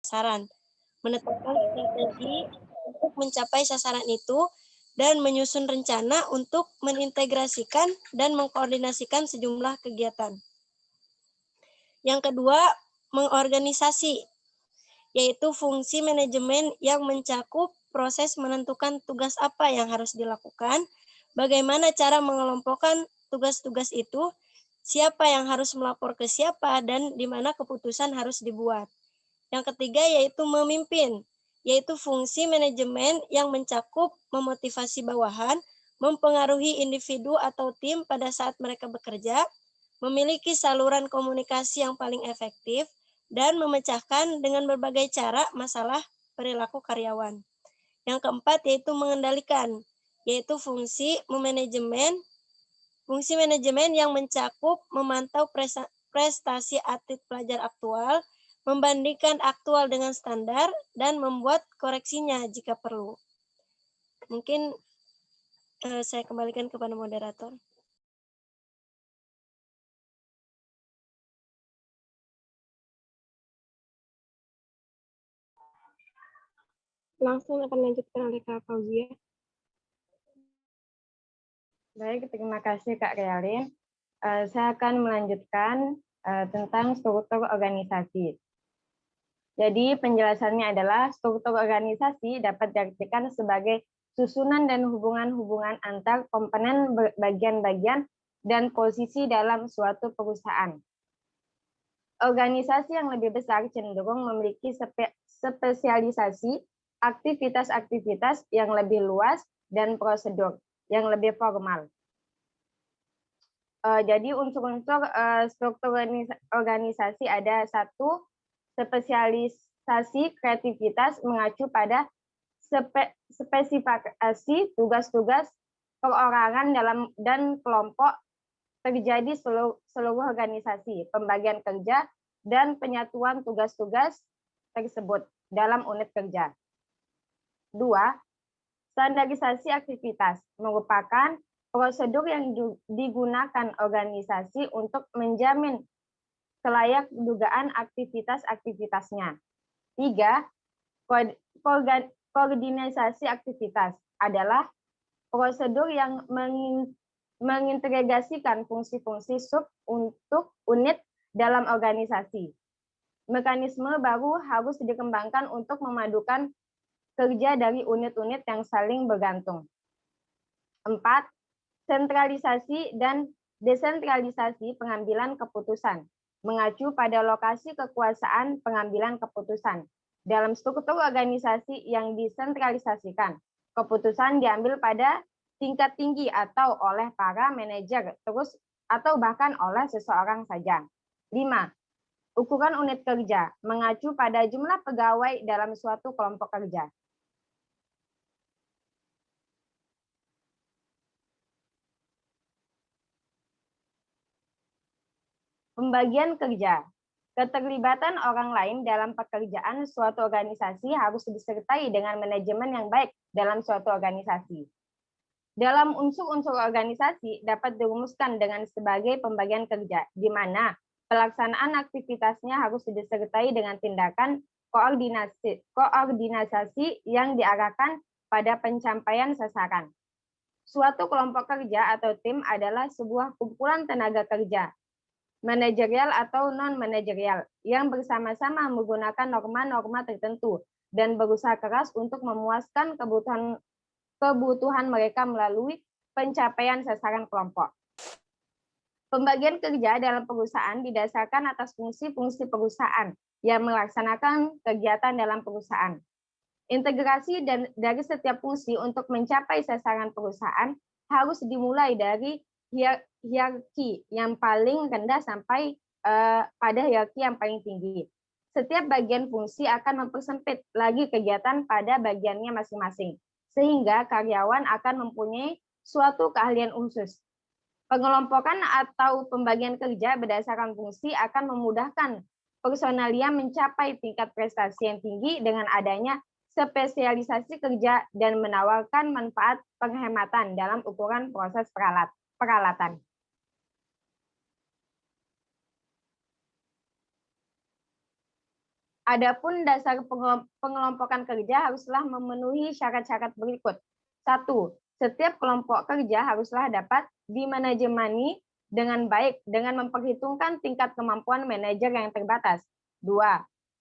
sasaran, menetapkan strategi untuk mencapai sasaran itu, dan menyusun rencana untuk mengintegrasikan dan mengkoordinasikan sejumlah kegiatan. Yang kedua, mengorganisasi, yaitu fungsi manajemen yang mencakup proses menentukan tugas apa yang harus dilakukan, bagaimana cara mengelompokkan tugas-tugas itu, siapa yang harus melapor ke siapa, dan di mana keputusan harus dibuat. Yang ketiga yaitu memimpin, yaitu fungsi manajemen yang mencakup memotivasi bawahan, mempengaruhi individu atau tim pada saat mereka bekerja, memiliki saluran komunikasi yang paling efektif, dan memecahkan dengan berbagai cara masalah perilaku karyawan. Yang keempat yaitu mengendalikan, yaitu fungsi manajemen yang mencakup memantau prestasi atlet pelajar aktual, membandingkan aktual dengan standar, dan membuat koreksinya jika perlu. Mungkin saya kembalikan kepada moderator. Langsung akan lanjutkan oleh Kak Fauzia. Baik, terima kasih Kak Realin. Saya akan melanjutkan tentang struktur organisasi. Jadi penjelasannya adalah struktur organisasi dapat diartikan sebagai susunan dan hubungan-hubungan antar komponen bagian-bagian dan posisi dalam suatu perusahaan. Organisasi yang lebih besar cenderung memiliki spesialisasi, aktivitas-aktivitas yang lebih luas, dan prosedur yang lebih formal. Jadi unsur-unsur struktur organisasi ada satu, spesialisasi kreativitas mengacu pada spesifikasi tugas-tugas perorangan dan kelompok terjadi seluruh organisasi, pembagian kerja, dan penyatuan tugas-tugas tersebut dalam unit kerja. 2. Standarisasi aktivitas merupakan prosedur yang digunakan organisasi untuk menjamin selayak dugaan aktivitas-aktivitasnya. 3. Koordinasi aktivitas adalah prosedur yang mengintegrasikan fungsi-fungsi sub untuk unit dalam organisasi. Mekanisme baru harus dikembangkan untuk memadukan kerja dari unit-unit yang saling bergantung. 4. Sentralisasi dan desentralisasi pengambilan keputusan mengacu pada lokasi kekuasaan pengambilan keputusan. Dalam struktur organisasi yang disentralisasikan, keputusan diambil pada tingkat tinggi atau oleh para manajer atau bahkan oleh seseorang saja. 5. Ukuran unit kerja mengacu pada jumlah pegawai dalam suatu kelompok kerja. Pembagian kerja. Keterlibatan orang lain dalam pekerjaan suatu organisasi harus disertai dengan manajemen yang baik dalam suatu organisasi. Dalam unsur-unsur organisasi dapat dirumuskan dengan sebagai pembagian kerja, di mana pelaksanaan aktivitasnya harus disertai dengan tindakan koordinasi yang diarahkan pada pencapaian sasaran. Suatu kelompok kerja atau tim adalah sebuah kumpulan tenaga kerja, manajerial atau non-manajerial, yang bersama-sama menggunakan norma-norma tertentu dan berusaha keras untuk memuaskan kebutuhan mereka melalui pencapaian sasaran kelompok. Pembagian kerja dalam perusahaan didasarkan atas fungsi-fungsi perusahaan yang melaksanakan kegiatan dalam perusahaan. Integrasi dari setiap fungsi untuk mencapai sasaran perusahaan harus dimulai dari hierarki yang paling rendah sampai pada hierarki yang paling tinggi. Setiap bagian fungsi akan mempersempit lagi kegiatan pada bagiannya masing-masing, sehingga karyawan akan mempunyai suatu keahlian khusus. Pengelompokan atau pembagian kerja berdasarkan fungsi akan memudahkan personalia mencapai tingkat prestasi yang tinggi dengan adanya spesialisasi kerja dan menawarkan manfaat penghematan dalam ukuran proses peralatan. Adapun dasar pengelompokan kerja haruslah memenuhi syarat-syarat berikut. 1. Setiap kelompok kerja haruslah dapat dimanajemani dengan baik dengan memperhitungkan tingkat kemampuan manajer yang terbatas. 2.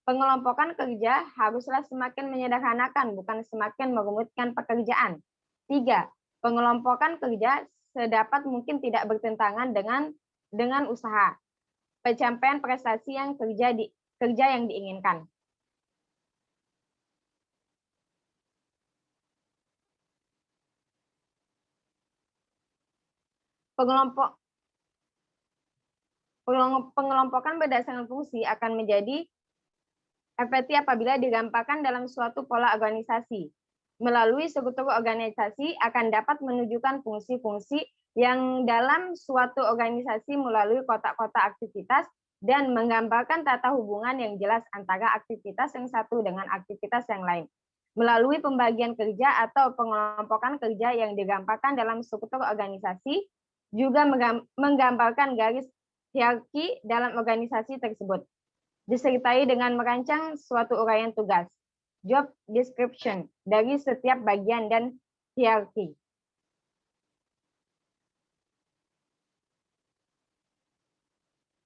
Pengelompokan kerja haruslah semakin menyederhanakan, bukan semakin merumutkan pekerjaan. 3. Pengelompokan kerja sedapat mungkin tidak bertentangan dengan usaha. Pencapaian prestasi yang kerja yang diinginkan. Pengelompokan berdasarkan fungsi akan menjadi efektif apabila digampangkan dalam suatu pola organisasi. Melalui struktur organisasi akan dapat menunjukkan fungsi-fungsi yang dalam suatu organisasi melalui kotak-kotak aktivitas dan menggambarkan tata hubungan yang jelas antara aktivitas yang satu dengan aktivitas yang lain. Melalui pembagian kerja atau pengelompokan kerja yang digampangkan dalam struktur organisasi, juga menggambarkan garis hierarki dalam organisasi tersebut. Disertai dengan merancang suatu uraian tugas, job description, dari setiap bagian dan hierarki.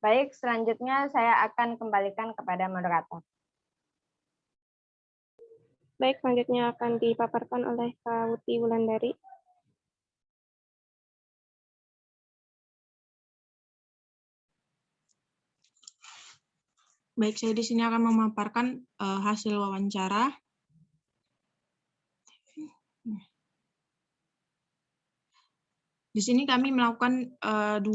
Baik, selanjutnya saya akan kembalikan kepada moderator. Baik, selanjutnya akan dipaparkan oleh Kak Uti Wulandari. Baik, saya di sini akan memaparkan hasil wawancara. Di sini kami melakukan 2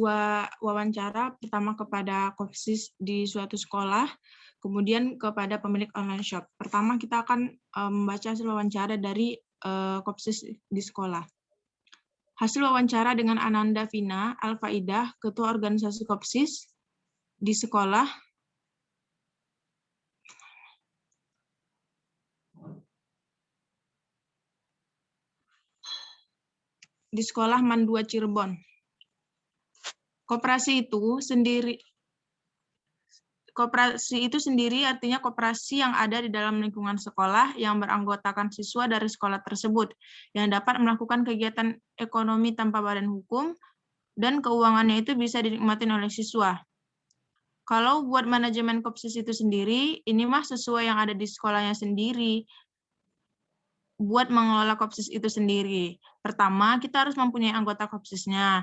wawancara, pertama kepada Kopsis di suatu sekolah, kemudian kepada pemilik online shop. Pertama kita akan membaca hasil wawancara dari Kopsis di sekolah. Hasil wawancara dengan Ananda Vina Alfaidah, Ketua Organisasi Kopsis di sekolah. Di sekolah MAN 2 Cirebon. Koperasi itu sendiri artinya koperasi yang ada di dalam lingkungan sekolah yang beranggotakan siswa dari sekolah tersebut yang dapat melakukan kegiatan ekonomi tanpa badan hukum dan keuangannya itu bisa dinikmati oleh siswa. Kalau buat manajemen Kopsis itu sendiri, ini mah sesuai yang ada di sekolahnya sendiri. Buat mengelola Kopsis itu sendiri. Pertama, kita harus mempunyai anggota Kopsisnya.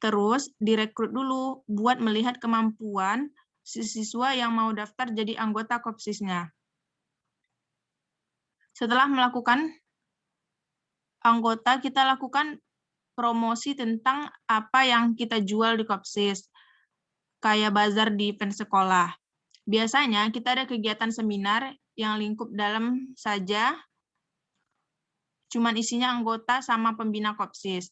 Terus, direkrut dulu buat melihat kemampuan siswa yang mau daftar jadi anggota Kopsisnya. Setelah melakukan anggota, kita lakukan promosi tentang apa yang kita jual di Kopsis. Kayak bazar di event sekolah. Biasanya, kita ada kegiatan seminar yang lingkup dalam saja cuman isinya anggota sama pembina Kopsis.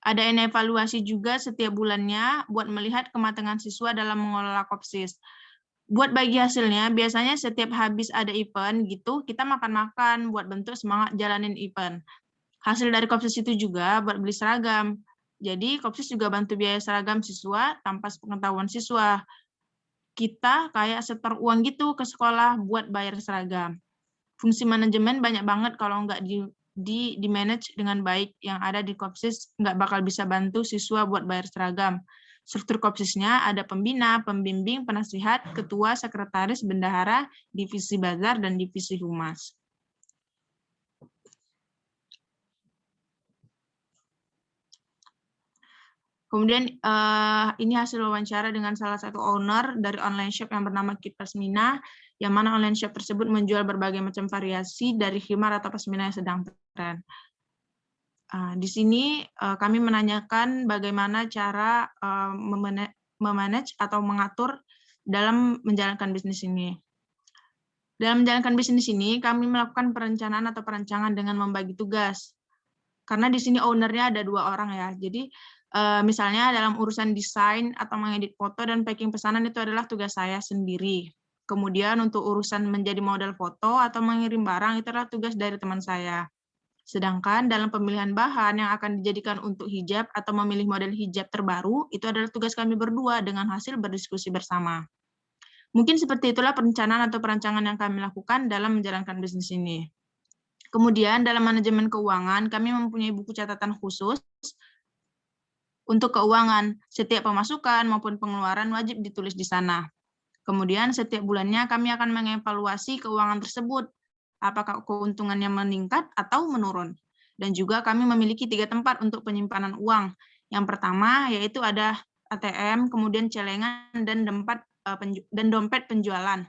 Ada evaluasi juga setiap bulannya buat melihat kematangan siswa dalam mengelola Kopsis. Buat bagi hasilnya, biasanya setiap habis ada event gitu, kita makan-makan buat bentuk semangat jalanin event. Hasil dari Kopsis itu juga buat beli seragam. Jadi Kopsis juga bantu biaya seragam siswa tanpa sepengetahuan siswa. Kita kayak setor uang gitu ke sekolah buat bayar seragam. Fungsi manajemen banyak banget kalau nggak di-manage dengan baik yang ada di Kopsis, nggak bakal bisa bantu siswa buat bayar seragam. Struktur Kopsisnya ada pembina, pembimbing, penasihat, ketua, sekretaris, bendahara, divisi bazar, dan divisi humas. Kemudian ini hasil wawancara dengan salah satu owner dari online shop yang bernama Kit Pasmina, yang mana online shop tersebut menjual berbagai macam variasi dari khimar atau pasmina yang sedang tren. Di sini kami menanyakan bagaimana cara memanage atau mengatur dalam menjalankan bisnis ini. Dalam menjalankan bisnis ini, kami melakukan perencanaan atau perancangan dengan membagi tugas. Karena di sini ownernya ada 2 orang ya. Jadi misalnya dalam urusan desain atau mengedit foto dan packing pesanan itu adalah tugas saya sendiri. Kemudian untuk urusan menjadi model foto atau mengirim barang itu adalah tugas dari teman saya. Sedangkan dalam pemilihan bahan yang akan dijadikan untuk hijab atau memilih model hijab terbaru, itu adalah tugas kami berdua dengan hasil berdiskusi bersama. Mungkin seperti itulah perencanaan atau perancangan yang kami lakukan dalam menjalankan bisnis ini. Kemudian dalam manajemen keuangan, kami mempunyai buku catatan khusus untuk keuangan. Setiap pemasukan maupun pengeluaran wajib ditulis di sana. Kemudian setiap bulannya kami akan mengevaluasi keuangan tersebut, apakah keuntungannya meningkat atau menurun. Dan juga kami memiliki 3 tempat untuk penyimpanan uang. Yang pertama yaitu ada ATM, kemudian celengan, dan dompet penjualan.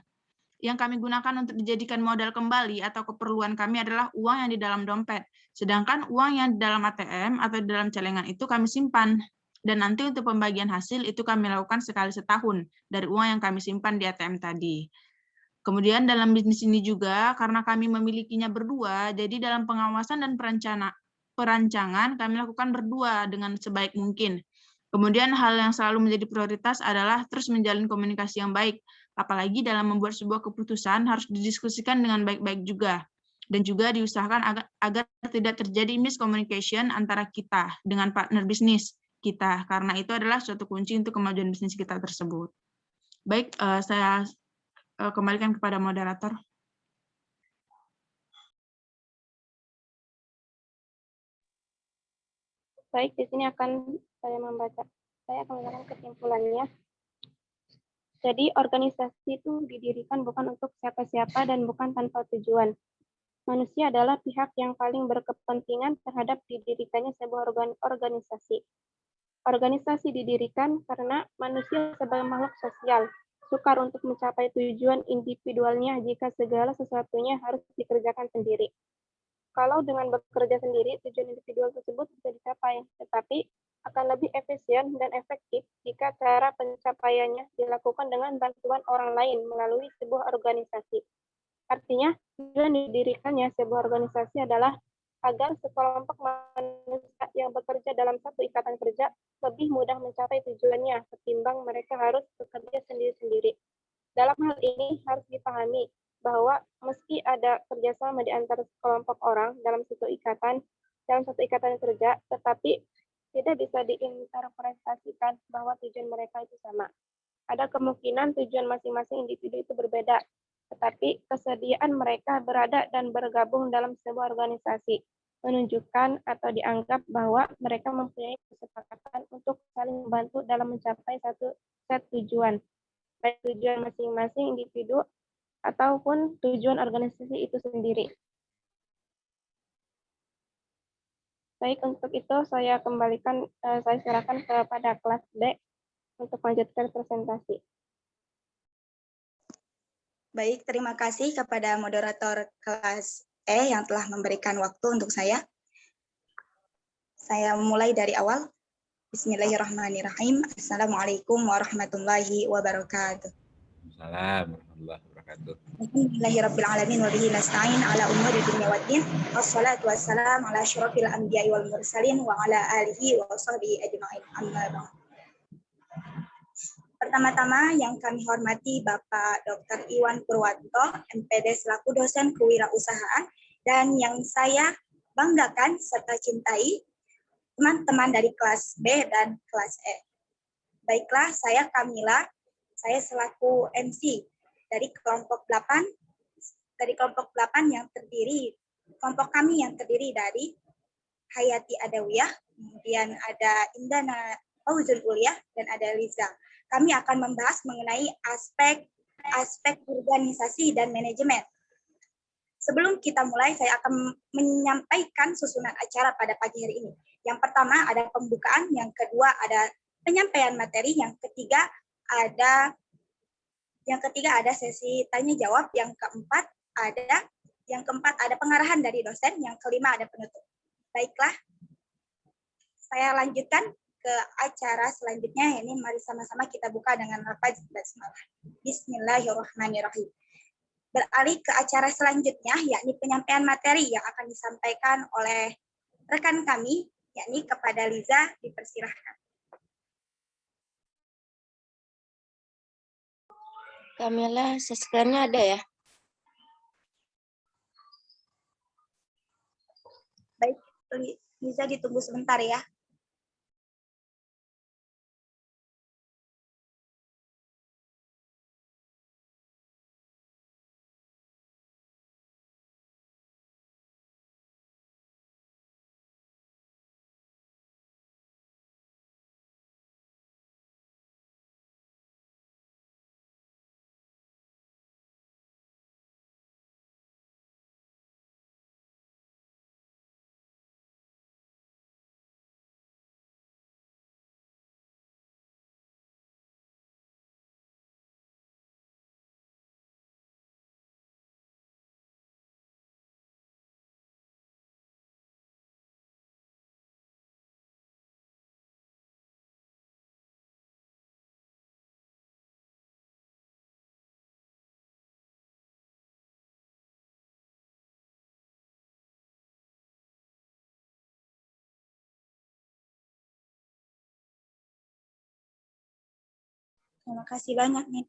Yang kami gunakan untuk dijadikan modal kembali atau keperluan kami adalah uang yang di dalam dompet. Sedangkan uang yang di dalam ATM atau di dalam celengan itu kami simpan. Dan nanti untuk pembagian hasil itu kami lakukan sekali setahun dari uang yang kami simpan di ATM tadi. Kemudian dalam bisnis ini juga, karena kami memilikinya berdua, jadi dalam pengawasan dan perancangan kami lakukan berdua dengan sebaik mungkin. Kemudian hal yang selalu menjadi prioritas adalah terus menjalin komunikasi yang baik, apalagi dalam membuat sebuah keputusan harus didiskusikan dengan baik-baik juga. Dan juga diusahakan agar tidak terjadi miscommunication antara kita dengan partner bisnis kita, karena itu adalah suatu kunci untuk kemajuan bisnis kita tersebut. Baik, saya kembalikan kepada moderator. Baik, di sini saya akan membacakan kesimpulannya. Jadi organisasi itu didirikan bukan untuk siapa-siapa dan bukan tanpa tujuan. Manusia adalah pihak yang paling berkepentingan terhadap didirikannya sebuah organisasi. Organisasi didirikan karena manusia sebagai makhluk sosial, sukar untuk mencapai tujuan individualnya jika segala sesuatunya harus dikerjakan sendiri. Kalau dengan bekerja sendiri, tujuan individual tersebut bisa dicapai, tetapi akan lebih efisien dan efektif jika cara pencapaiannya dilakukan dengan bantuan orang lain melalui sebuah organisasi. Artinya, tujuan didirikannya sebuah organisasi adalah agar sekelompok manusia yang bekerja dalam satu ikatan kerja lebih mudah mencapai tujuannya ketimbang mereka harus bekerja sendiri-sendiri. Dalam hal ini harus dipahami bahwa meski ada kerjasama di antara sekelompok orang dalam satu ikatan kerja, tetapi tidak bisa diinterpretasikan bahwa tujuan mereka itu sama. Ada kemungkinan tujuan masing-masing individu itu berbeda, tetapi kesediaan mereka berada dan bergabung dalam sebuah organisasi menunjukkan atau dianggap bahwa mereka mempunyai kesepakatan untuk saling membantu dalam mencapai satu set tujuan, baik tujuan masing-masing individu ataupun tujuan organisasi itu sendiri. Baik, untuk itu saya serahkan kepada kelas B untuk melanjutkan presentasi. Baik, terima kasih kepada moderator kelas E yang telah memberikan waktu untuk saya. Saya mulai dari awal. Bismillahirrahmanirrahim. Assalamualaikum warahmatullahi wabarakatuh. Assalamualaikum warahmatullahi wabarakatuh. Alhamdulillahirabbil wa bihi nasta'in ala umuri dunya waddin. Wassalatu wassalamu ala asyrofil anbiya'i wal mursalin wa ala alihi wa sahbihi ajma'in. Amma ba'd. Pertama-tama yang kami hormati Bapak Dr. Iwan Purwanto, MPD selaku dosen kewirausahaan, dan yang saya banggakan serta cintai teman-teman dari kelas B dan kelas E. Baiklah, saya Kamila, saya selaku MC dari kelompok 8 yang terdiri, kelompok kami yang terdiri dari Hayati Adawiyah, kemudian ada Indana Fauzul Uliah, dan ada Liza. Kami akan membahas mengenai aspek organisasi dan manajemen. Sebelum kita mulai, saya akan menyampaikan susunan acara pada pagi hari ini. Yang pertama ada pembukaan, yang kedua ada penyampaian materi, yang ketiga ada sesi tanya jawab, yang keempat ada pengarahan dari dosen, yang kelima ada penutup. Baiklah, saya lanjutkan ke acara selanjutnya. Ini mari sama-sama kita buka dengan lafaz basmalah. Bismillahirrahmanirrahim. Beralih ke acara selanjutnya, yakni penyampaian materi yang akan disampaikan oleh rekan kami, yakni kepada Liza, dipersilahkan. Kamila, seskernya ada ya? Baik, Liza ditunggu sebentar ya. Terima kasih banyak nih.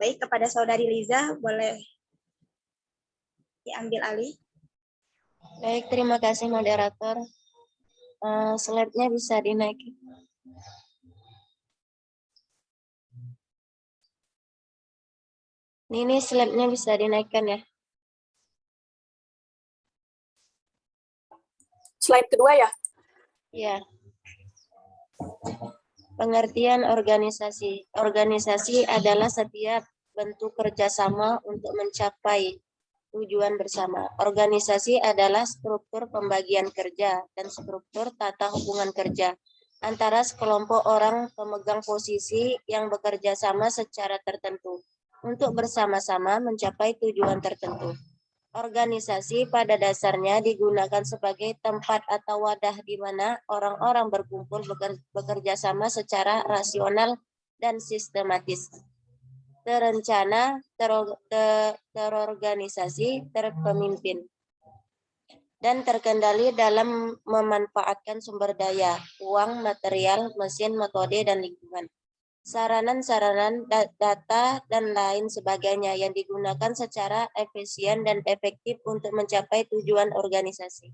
Baik, kepada Saudari Liza, boleh diambil alih. Baik, terima kasih moderator. Slide-nya bisa dinaikin. Ini slide-nya bisa dinaikkan ya. Slide kedua ya? Ya. Pengertian organisasi. Organisasi adalah setiap bentuk kerjasama untuk mencapai tujuan bersama. Organisasi adalah struktur pembagian kerja dan struktur tata hubungan kerja antara sekelompok orang pemegang posisi yang bekerja sama secara tertentu untuk bersama-sama mencapai tujuan tertentu. Organisasi pada dasarnya digunakan sebagai tempat atau wadah di mana orang-orang berkumpul bekerja sama secara rasional dan sistematis, terencana, terorganisasi, terpemimpin, dan terkendali dalam memanfaatkan sumber daya, uang, material, mesin, metode, dan lingkungan. Saranan-saranan, data, dan lain sebagainya yang digunakan secara efisien dan efektif untuk mencapai tujuan organisasi.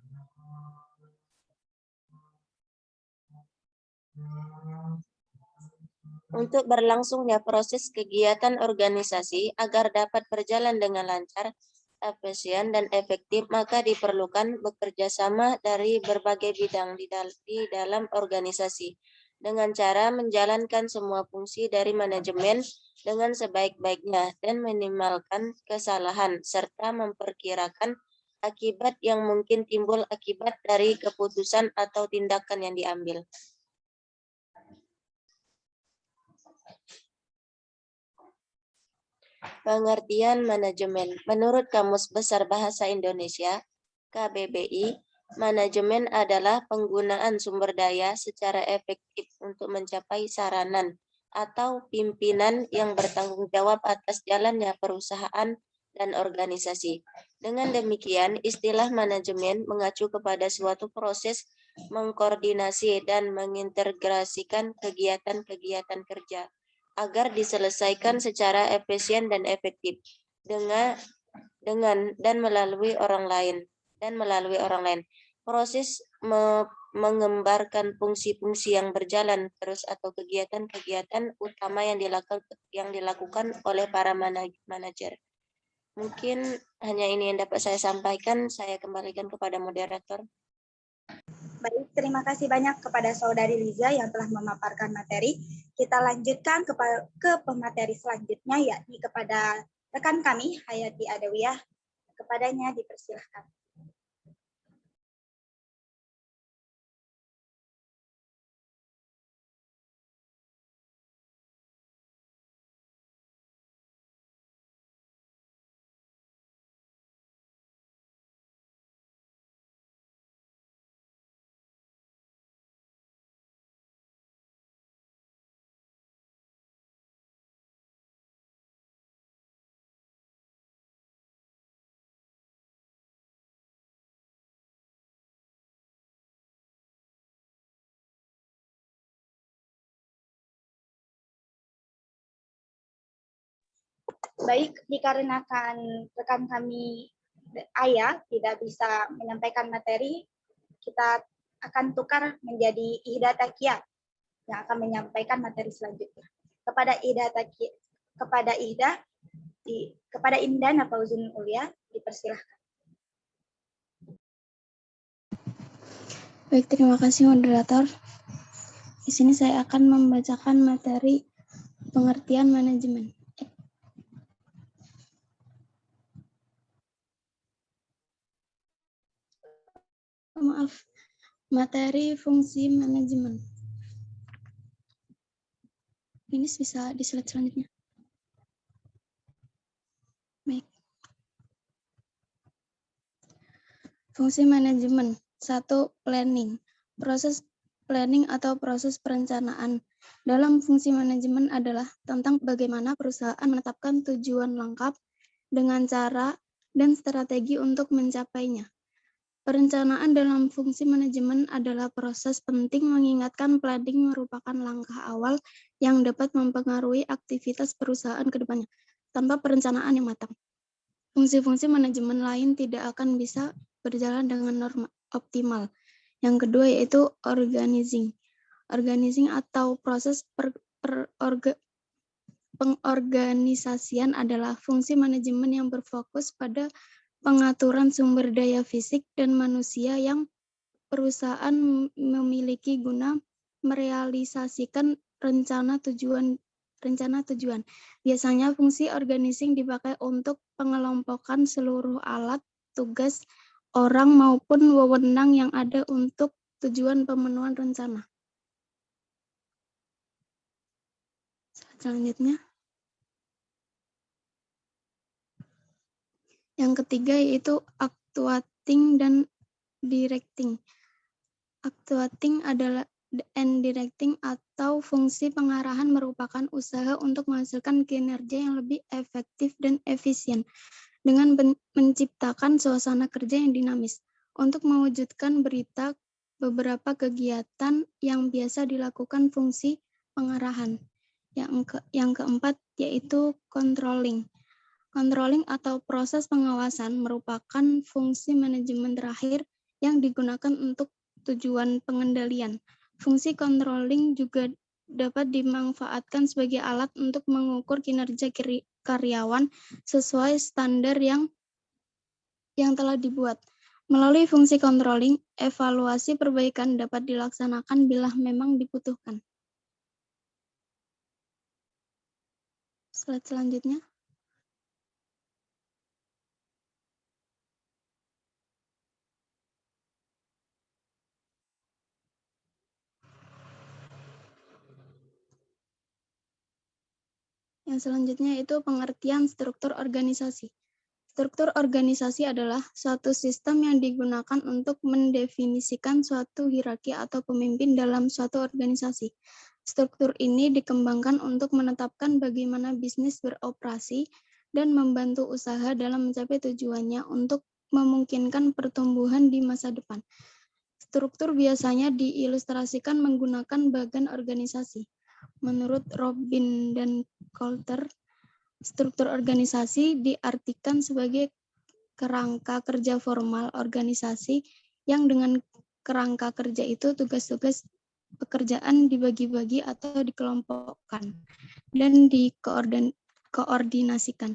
Untuk berlangsungnya proses kegiatan organisasi agar dapat berjalan dengan lancar, efisien, dan efektif, maka diperlukan bekerja sama dari berbagai bidang di dalam organisasi dengan cara menjalankan semua fungsi dari manajemen dengan sebaik-baiknya dan minimalkan kesalahan serta memperkirakan akibat yang mungkin timbul akibat dari keputusan atau tindakan yang diambil. Pengertian manajemen. Menurut Kamus Besar Bahasa Indonesia, KBBI, manajemen adalah penggunaan sumber daya secara efektif untuk mencapai saranan atau pimpinan yang bertanggung jawab atas jalannya perusahaan dan organisasi. Dengan demikian, istilah manajemen mengacu kepada suatu proses mengkoordinasi dan mengintegrasikan kegiatan-kegiatan kerja agar diselesaikan secara efisien dan efektif dengan dan melalui orang lain. Proses mengembarkan fungsi-fungsi yang berjalan terus atau kegiatan-kegiatan utama yang dilakukan oleh para manajer. Mungkin hanya ini yang dapat saya sampaikan. Saya kembalikan kepada moderator. Baik, terima kasih banyak kepada Saudari Liza yang telah memaparkan materi. Kita lanjutkan ke pemateri selanjutnya, yakni kepada rekan kami, Hayati Adawiyah. Kepadanya dipersilahkan. Baik, dikarenakan rekan kami Aya tidak bisa menyampaikan materi, kita akan tukar menjadi Ihda Takia yang akan menyampaikan materi selanjutnya. Kepada Indah Nafauzun Ulia, dipersilahkan. Baik, terima kasih moderator. Di sini saya akan membacakan materi pengertian manajemen. Materi fungsi manajemen. Ini bisa di slide selanjutnya. Baik. Fungsi manajemen. 1. Planning. Proses planning atau proses perencanaan dalam fungsi manajemen adalah tentang bagaimana perusahaan menetapkan tujuan lengkap dengan cara dan strategi untuk mencapainya. Perencanaan dalam fungsi manajemen adalah proses penting mengingatkan planning merupakan langkah awal yang dapat mempengaruhi aktivitas perusahaan ke depannya. Tanpa perencanaan yang matang, fungsi-fungsi manajemen lain tidak akan bisa berjalan dengan norma optimal. Yang kedua yaitu organizing. Organizing atau proses pengorganisasian adalah fungsi manajemen yang berfokus pada pengaturan sumber daya fisik dan manusia yang perusahaan memiliki guna merealisasikan rencana tujuan. Biasanya fungsi organizing dipakai untuk pengelompokan seluruh alat, tugas, orang maupun wewenang yang ada untuk tujuan pemenuhan rencana. Selanjutnya. Yang ketiga yaitu actuating dan directing. Actuating adalah and directing atau fungsi pengarahan merupakan usaha untuk menghasilkan kinerja yang lebih efektif dan efisien dengan menciptakan suasana kerja yang dinamis. Untuk mewujudkan beberapa kegiatan yang biasa dilakukan fungsi pengarahan. Yang keempat yaitu controlling. Controlling atau proses pengawasan merupakan fungsi manajemen terakhir yang digunakan untuk tujuan pengendalian. Fungsi controlling juga dapat dimanfaatkan sebagai alat untuk mengukur kinerja karyawan sesuai standar yang telah dibuat. Melalui fungsi controlling, evaluasi perbaikan dapat dilaksanakan bila memang dibutuhkan. Slide selanjutnya. Yang selanjutnya itu pengertian struktur organisasi. Struktur organisasi adalah suatu sistem yang digunakan untuk mendefinisikan suatu hierarki atau pemimpin dalam suatu organisasi. Struktur ini dikembangkan untuk menetapkan bagaimana bisnis beroperasi dan membantu usaha dalam mencapai tujuannya untuk memungkinkan pertumbuhan di masa depan. Struktur biasanya diilustrasikan menggunakan bagan organisasi. Menurut Robin dan Coulter, struktur organisasi diartikan sebagai kerangka kerja formal organisasi yang dengan kerangka kerja itu tugas-tugas pekerjaan dibagi-bagi atau dikelompokkan dan dikoordinasikan.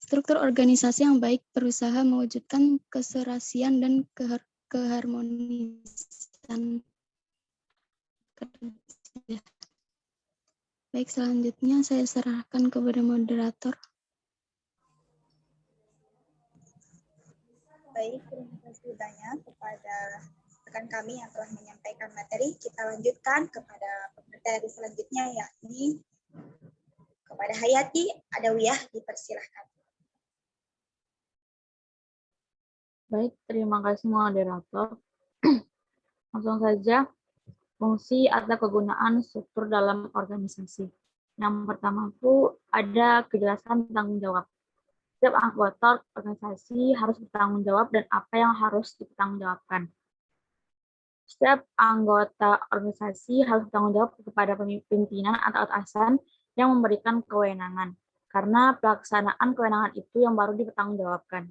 Struktur organisasi yang baik berusaha mewujudkan keserasian dan keharmonisan kerja. Baik, selanjutnya saya serahkan kepada moderator. Baik, terima kasih banyak kepada rekan kami yang telah menyampaikan materi. Kita lanjutkan kepada pemateri selanjutnya, yakni kepada Hayati Adawiyah, dipersilahkan. Baik, terima kasih moderator. Langsung saja. Fungsi atau kegunaan struktur dalam organisasi. Yang pertama itu ada kejelasan tanggung jawab. Setiap anggota organisasi harus bertanggung jawab dan apa yang harus dipertanggungjawabkan. Setiap anggota organisasi harus bertanggung jawab kepada pimpinan atau atasan yang memberikan kewenangan, karena pelaksanaan kewenangan itu yang baru dipertanggungjawabkan.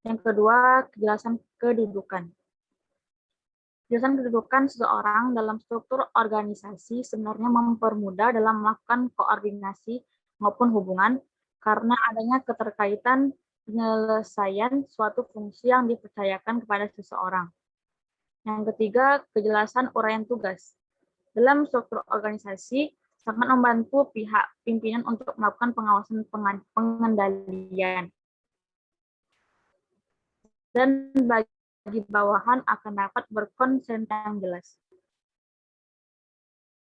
Yang kedua, kejelasan kedudukan. Kejelasan kedudukan seseorang dalam struktur organisasi sebenarnya mempermudah dalam melakukan koordinasi maupun hubungan karena adanya keterkaitan penyelesaian suatu fungsi yang dipercayakan kepada seseorang. Yang ketiga, kejelasan uraian tugas. Dalam struktur organisasi sangat membantu pihak pimpinan untuk melakukan pengawasan pengendalian. Dan bagi bawahan akan dapat berkonsentrasi yang jelas.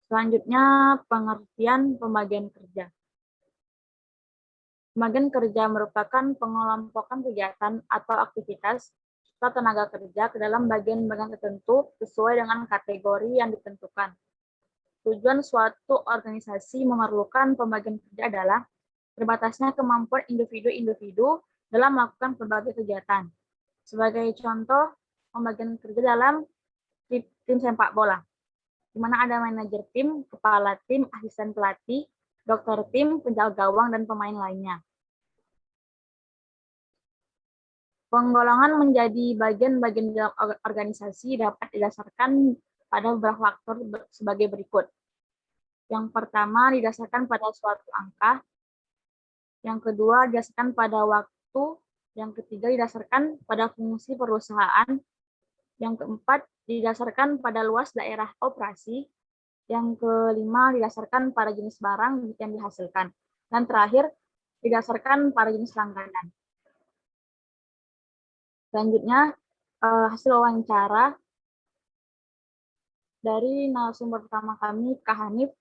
Selanjutnya, pengertian pembagian kerja. Pembagian kerja merupakan pengelompokan kegiatan atau aktivitas serta tenaga kerja ke dalam bagian-bagian tertentu sesuai dengan kategori yang ditentukan. Tujuan suatu organisasi memerlukan pembagian kerja adalah terbatasnya kemampuan individu-individu dalam melakukan berbagai kegiatan. Sebagai contoh, pembagian kerja dalam tim sepak bola, di mana ada manajer tim, kepala tim, asisten pelatih, dokter tim, penjaga gawang, dan pemain lainnya. Penggolongan menjadi bagian-bagian dalam organisasi dapat didasarkan pada beberapa faktor sebagai berikut. Yang pertama didasarkan pada suatu angka, yang kedua didasarkan pada waktu, yang ketiga didasarkan pada fungsi perusahaan, yang keempat didasarkan pada luas daerah operasi, yang kelima didasarkan pada jenis barang yang dihasilkan, dan terakhir didasarkan pada jenis langganan. Selanjutnya, hasil wawancara dari narasumber pertama kami, Kak Hanif,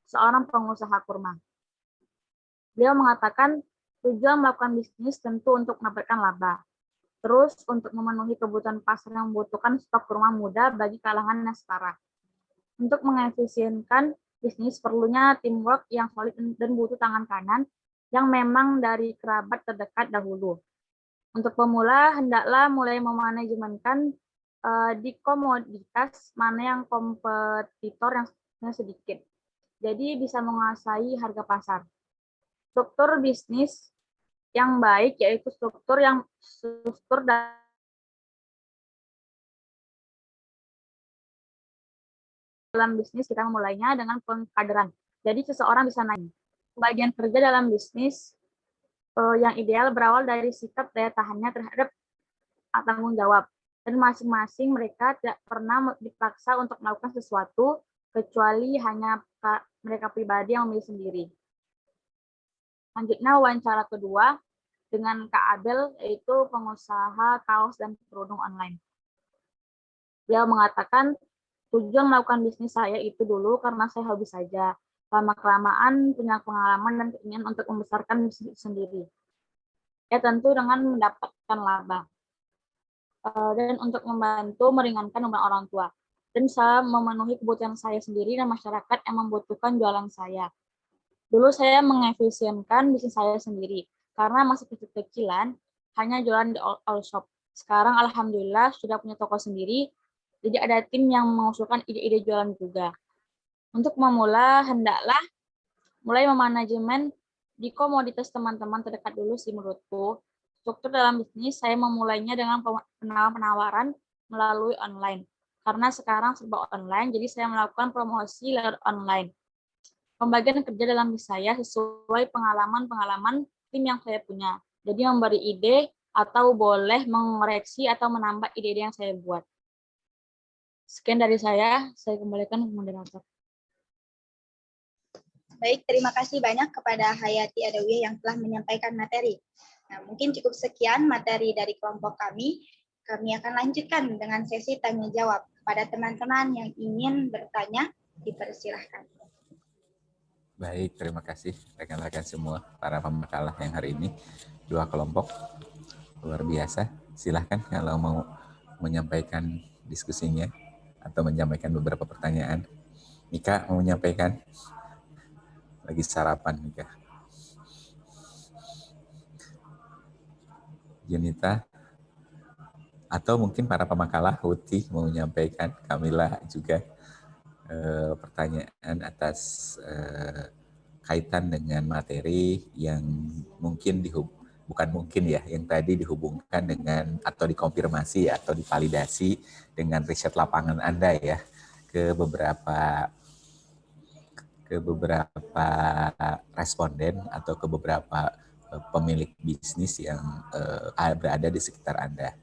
seorang pengusaha kurma. Beliau mengatakan, tujuan melakukan bisnis tentu untuk mendapatkan laba. Terus, untuk memenuhi kebutuhan pasar yang membutuhkan stok kurma muda bagi kalangan yang setara. Untuk mengefisienkan bisnis, perlunya teamwork yang solid dan butuh tangan kanan yang memang dari kerabat terdekat dahulu. Untuk pemula, hendaklah mulai memanajemenkan di komoditas mana yang kompetitor yang sedikit. Jadi bisa menguasai harga pasar. Struktur bisnis yang baik yaitu struktur dalam bisnis kita memulainya dengan pengkaderan. Jadi seseorang bisa naik. Bagian kerja dalam bisnis yang ideal berawal dari sikap daya tahannya terhadap tanggung jawab. Dan masing-masing mereka tidak pernah dipaksa untuk melakukan sesuatu, kecuali hanya mereka pribadi yang memilih sendiri. Selanjutnya wawancara kedua dengan Kak Abel, yaitu pengusaha kaos dan kerudung online. Dia mengatakan, tujuan melakukan bisnis saya itu dulu karena saya hobi saja. Lama-kelamaan punya pengalaman dan keinginan untuk membesarkan bisnis sendiri. Ya tentu dengan mendapatkan laba. Dan untuk membantu meringankan beban orang tua. Dan saya memenuhi kebutuhan saya sendiri dan masyarakat yang membutuhkan jualan saya. Dulu saya mengefisienkan bisnis saya sendiri, karena masih kecil-kecilan, hanya jualan di all shop. Sekarang alhamdulillah sudah punya toko sendiri, jadi ada tim yang mengusulkan ide-ide jualan juga. Untuk memula, hendaklah mulai memanajemen di komoditas teman-teman terdekat dulu sih menurutku. Struktur dalam bisnis, saya memulainya dengan penawaran melalui online. Karena sekarang serba online, jadi saya melakukan promosi lewat online. Pembagian kerja dalam bisnis saya sesuai pengalaman tim yang saya punya. Jadi memberi ide atau boleh mengoreksi atau menambah ide-ide yang saya buat. Sekian dari saya kembalikan ke moderator. Baik, terima kasih banyak kepada Hayati Adawiyah yang telah menyampaikan materi. Nah, mungkin cukup sekian materi dari kelompok kami. Kami akan lanjutkan dengan sesi tanya jawab. Kepada teman-teman yang ingin bertanya, dipersilahkan. Baik, terima kasih rekan-rekan semua para pemakalah yang hari ini. 2 kelompok, luar biasa. Silahkan kalau mau menyampaikan diskusinya atau menyampaikan beberapa pertanyaan. Mika mau menyampaikan? Lagi sarapan, Mika. Junita, atau mungkin para pemakalah, Huti mau menyampaikan, Kamila juga pertanyaan atas kaitan dengan materi yang mungkin bukan mungkin ya, yang tadi dihubungkan dengan atau dikonfirmasi atau divalidasi dengan riset lapangan Anda ya ke beberapa responden atau ke beberapa pemilik bisnis yang berada di sekitar Anda.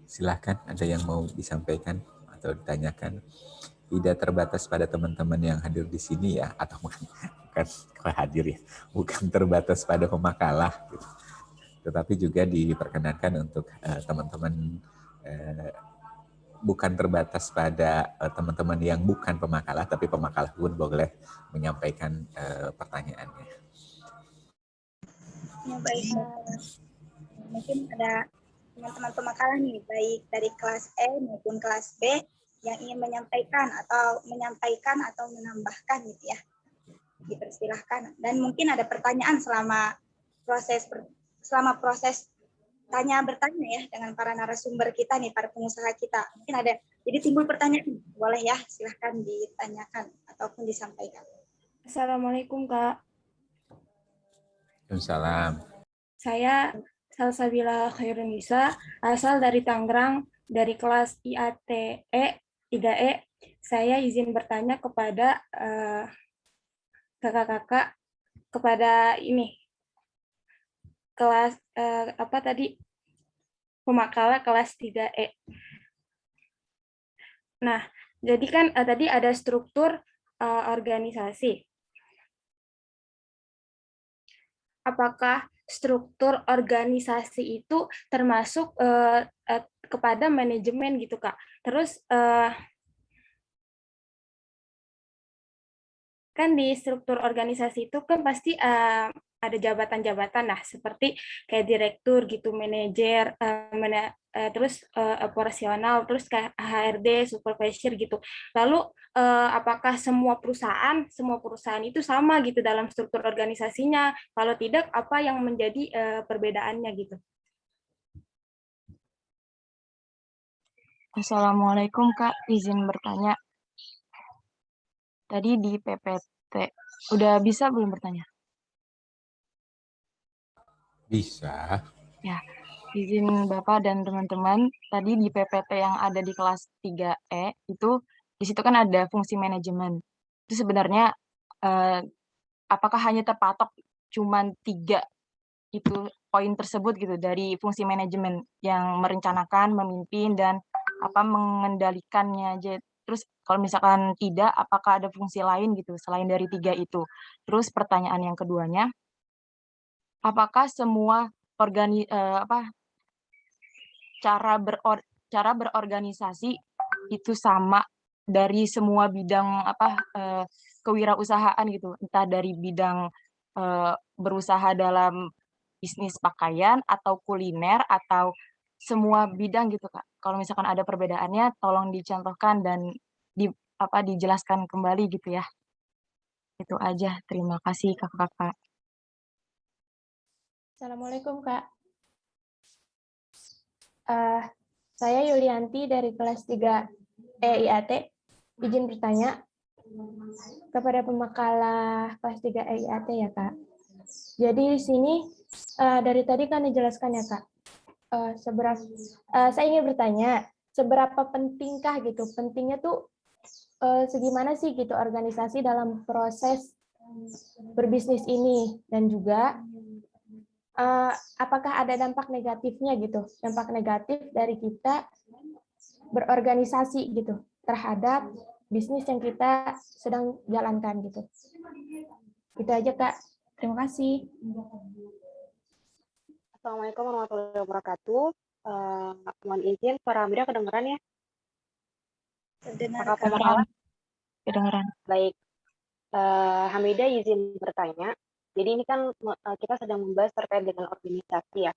Silahkan, ada yang mau disampaikan atau ditanyakan. Tidak terbatas pada teman-teman yang hadir di sini ya, atau bukan hadir ya, bukan terbatas pada pemakalah, gitu. Tetapi juga diperkenankan untuk teman-teman bukan terbatas pada teman-teman yang bukan pemakalah, tapi pemakalah pun boleh menyampaikan pertanyaannya. Ya, baik. Mungkin ada teman-teman pemakalah nih, baik dari kelas E maupun kelas B yang ingin menyampaikan atau menambahkan gitu ya. Dipersilahkan. Dan mungkin ada pertanyaan selama selama proses tanya bertanya ya dengan para narasumber kita nih, para pengusaha kita. Mungkin ada, jadi timbul pertanyaan, boleh ya, silahkan ditanyakan ataupun disampaikan. Assalamualaikum Kak. Waalaikumsalam. Saya Salsabila Khairunisa, asal dari Tangerang, dari kelas IATE 3E. Saya izin bertanya kepada kakak-kakak, kepada ini kelas pemakalah kelas 3E. Nah, jadi kan tadi ada struktur organisasi. Apakah struktur organisasi itu termasuk kepada manajemen gitu, Kak? Terus kan di struktur organisasi itu kan pasti ada jabatan-jabatan, nah seperti kayak direktur gitu, manajer, terus operasional, terus kayak HRD, supervisor gitu. Lalu apakah semua perusahaan itu sama gitu dalam struktur organisasinya? Kalau tidak, apa yang menjadi perbedaannya gitu? Assalamualaikum Kak, izin bertanya. Tadi di PPT, udah bisa belum bertanya? Bisa. Ya, izin Bapak dan teman-teman, tadi di PPT yang ada di kelas 3E, itu di situ kan ada fungsi manajemen. Itu sebenarnya apakah hanya terpatok cuman 3 itu poin tersebut gitu dari fungsi manajemen yang merencanakan, memimpin, dan mengendalikannya aja. Terus kalau misalkan tidak, apakah ada fungsi lain gitu selain dari 3 itu? Terus pertanyaan yang keduanya, apakah semua cara berorganisasi itu sama dari semua bidang kewirausahaan gitu, entah dari bidang berusaha dalam bisnis pakaian atau kuliner atau semua bidang gitu Kak. Kalau misalkan ada perbedaannya, tolong dicontohkan dan dijelaskan kembali gitu ya. Itu aja. Terima kasih kakak-kakak. Assalamualaikum Kak. Saya Yulianti dari kelas 3E IAT. Izin bertanya kepada pemakalah kelas 3E IAT ya Kak. Jadi di sini dari tadi kan dijelaskan ya Kak. Saya ingin bertanya, seberapa pentingkah gitu? Pentingnya tuh segimana sih gitu organisasi dalam proses berbisnis ini, dan juga apakah ada dampak negatifnya gitu? Dampak negatif dari kita berorganisasi gitu terhadap bisnis yang kita sedang jalankan gitu. Itu aja Kak. Terima kasih. Assalamualaikum warahmatullahi wabarakatuh. Mohon izin, suara Amira kedengeran ya? Kedengeran. Baik. Hamidah izin bertanya. Jadi ini kan kita sedang membahas terkait dengan organisasi ya.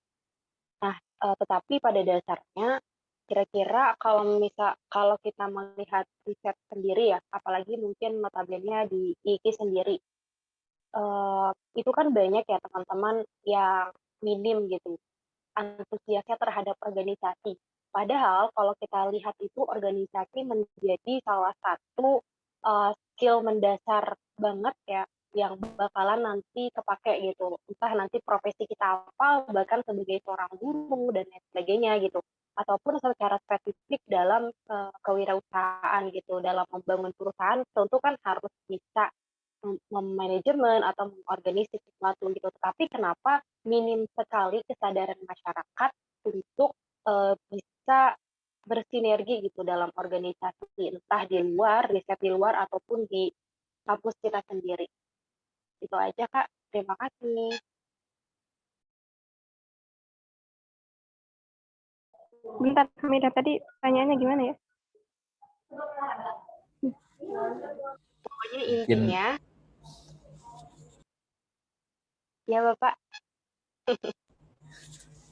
Nah, tetapi pada dasarnya kira-kira kalau kita melihat riset sendiri ya, apalagi mungkin notabene di IKI sendiri, itu kan banyak ya teman-teman yang minim gitu antusiasnya terhadap organisasi. Padahal kalau kita lihat itu organisasi menjadi salah satu skill mendasar banget ya yang bakalan nanti kepake gitu. Entah nanti profesi kita apa, bahkan sebagai seorang guru dan lain sebagainya gitu. Ataupun secara spesifik dalam kewirausahaan gitu, dalam membangun perusahaan tentu kan harus bisa memanajemen atau mengorganisir sesuatu gitu. Tetapi kenapa minim sekali kesadaran masyarakat untuk bisa bersinergi gitu dalam organisasi, entah di luar, riset di luar, ataupun di kampus kita sendiri. Itu aja Kak, terima kasih. Bentar, Hamidah, tadi pertanyaannya gimana ya? Pokoknya intinya, ya Bapak.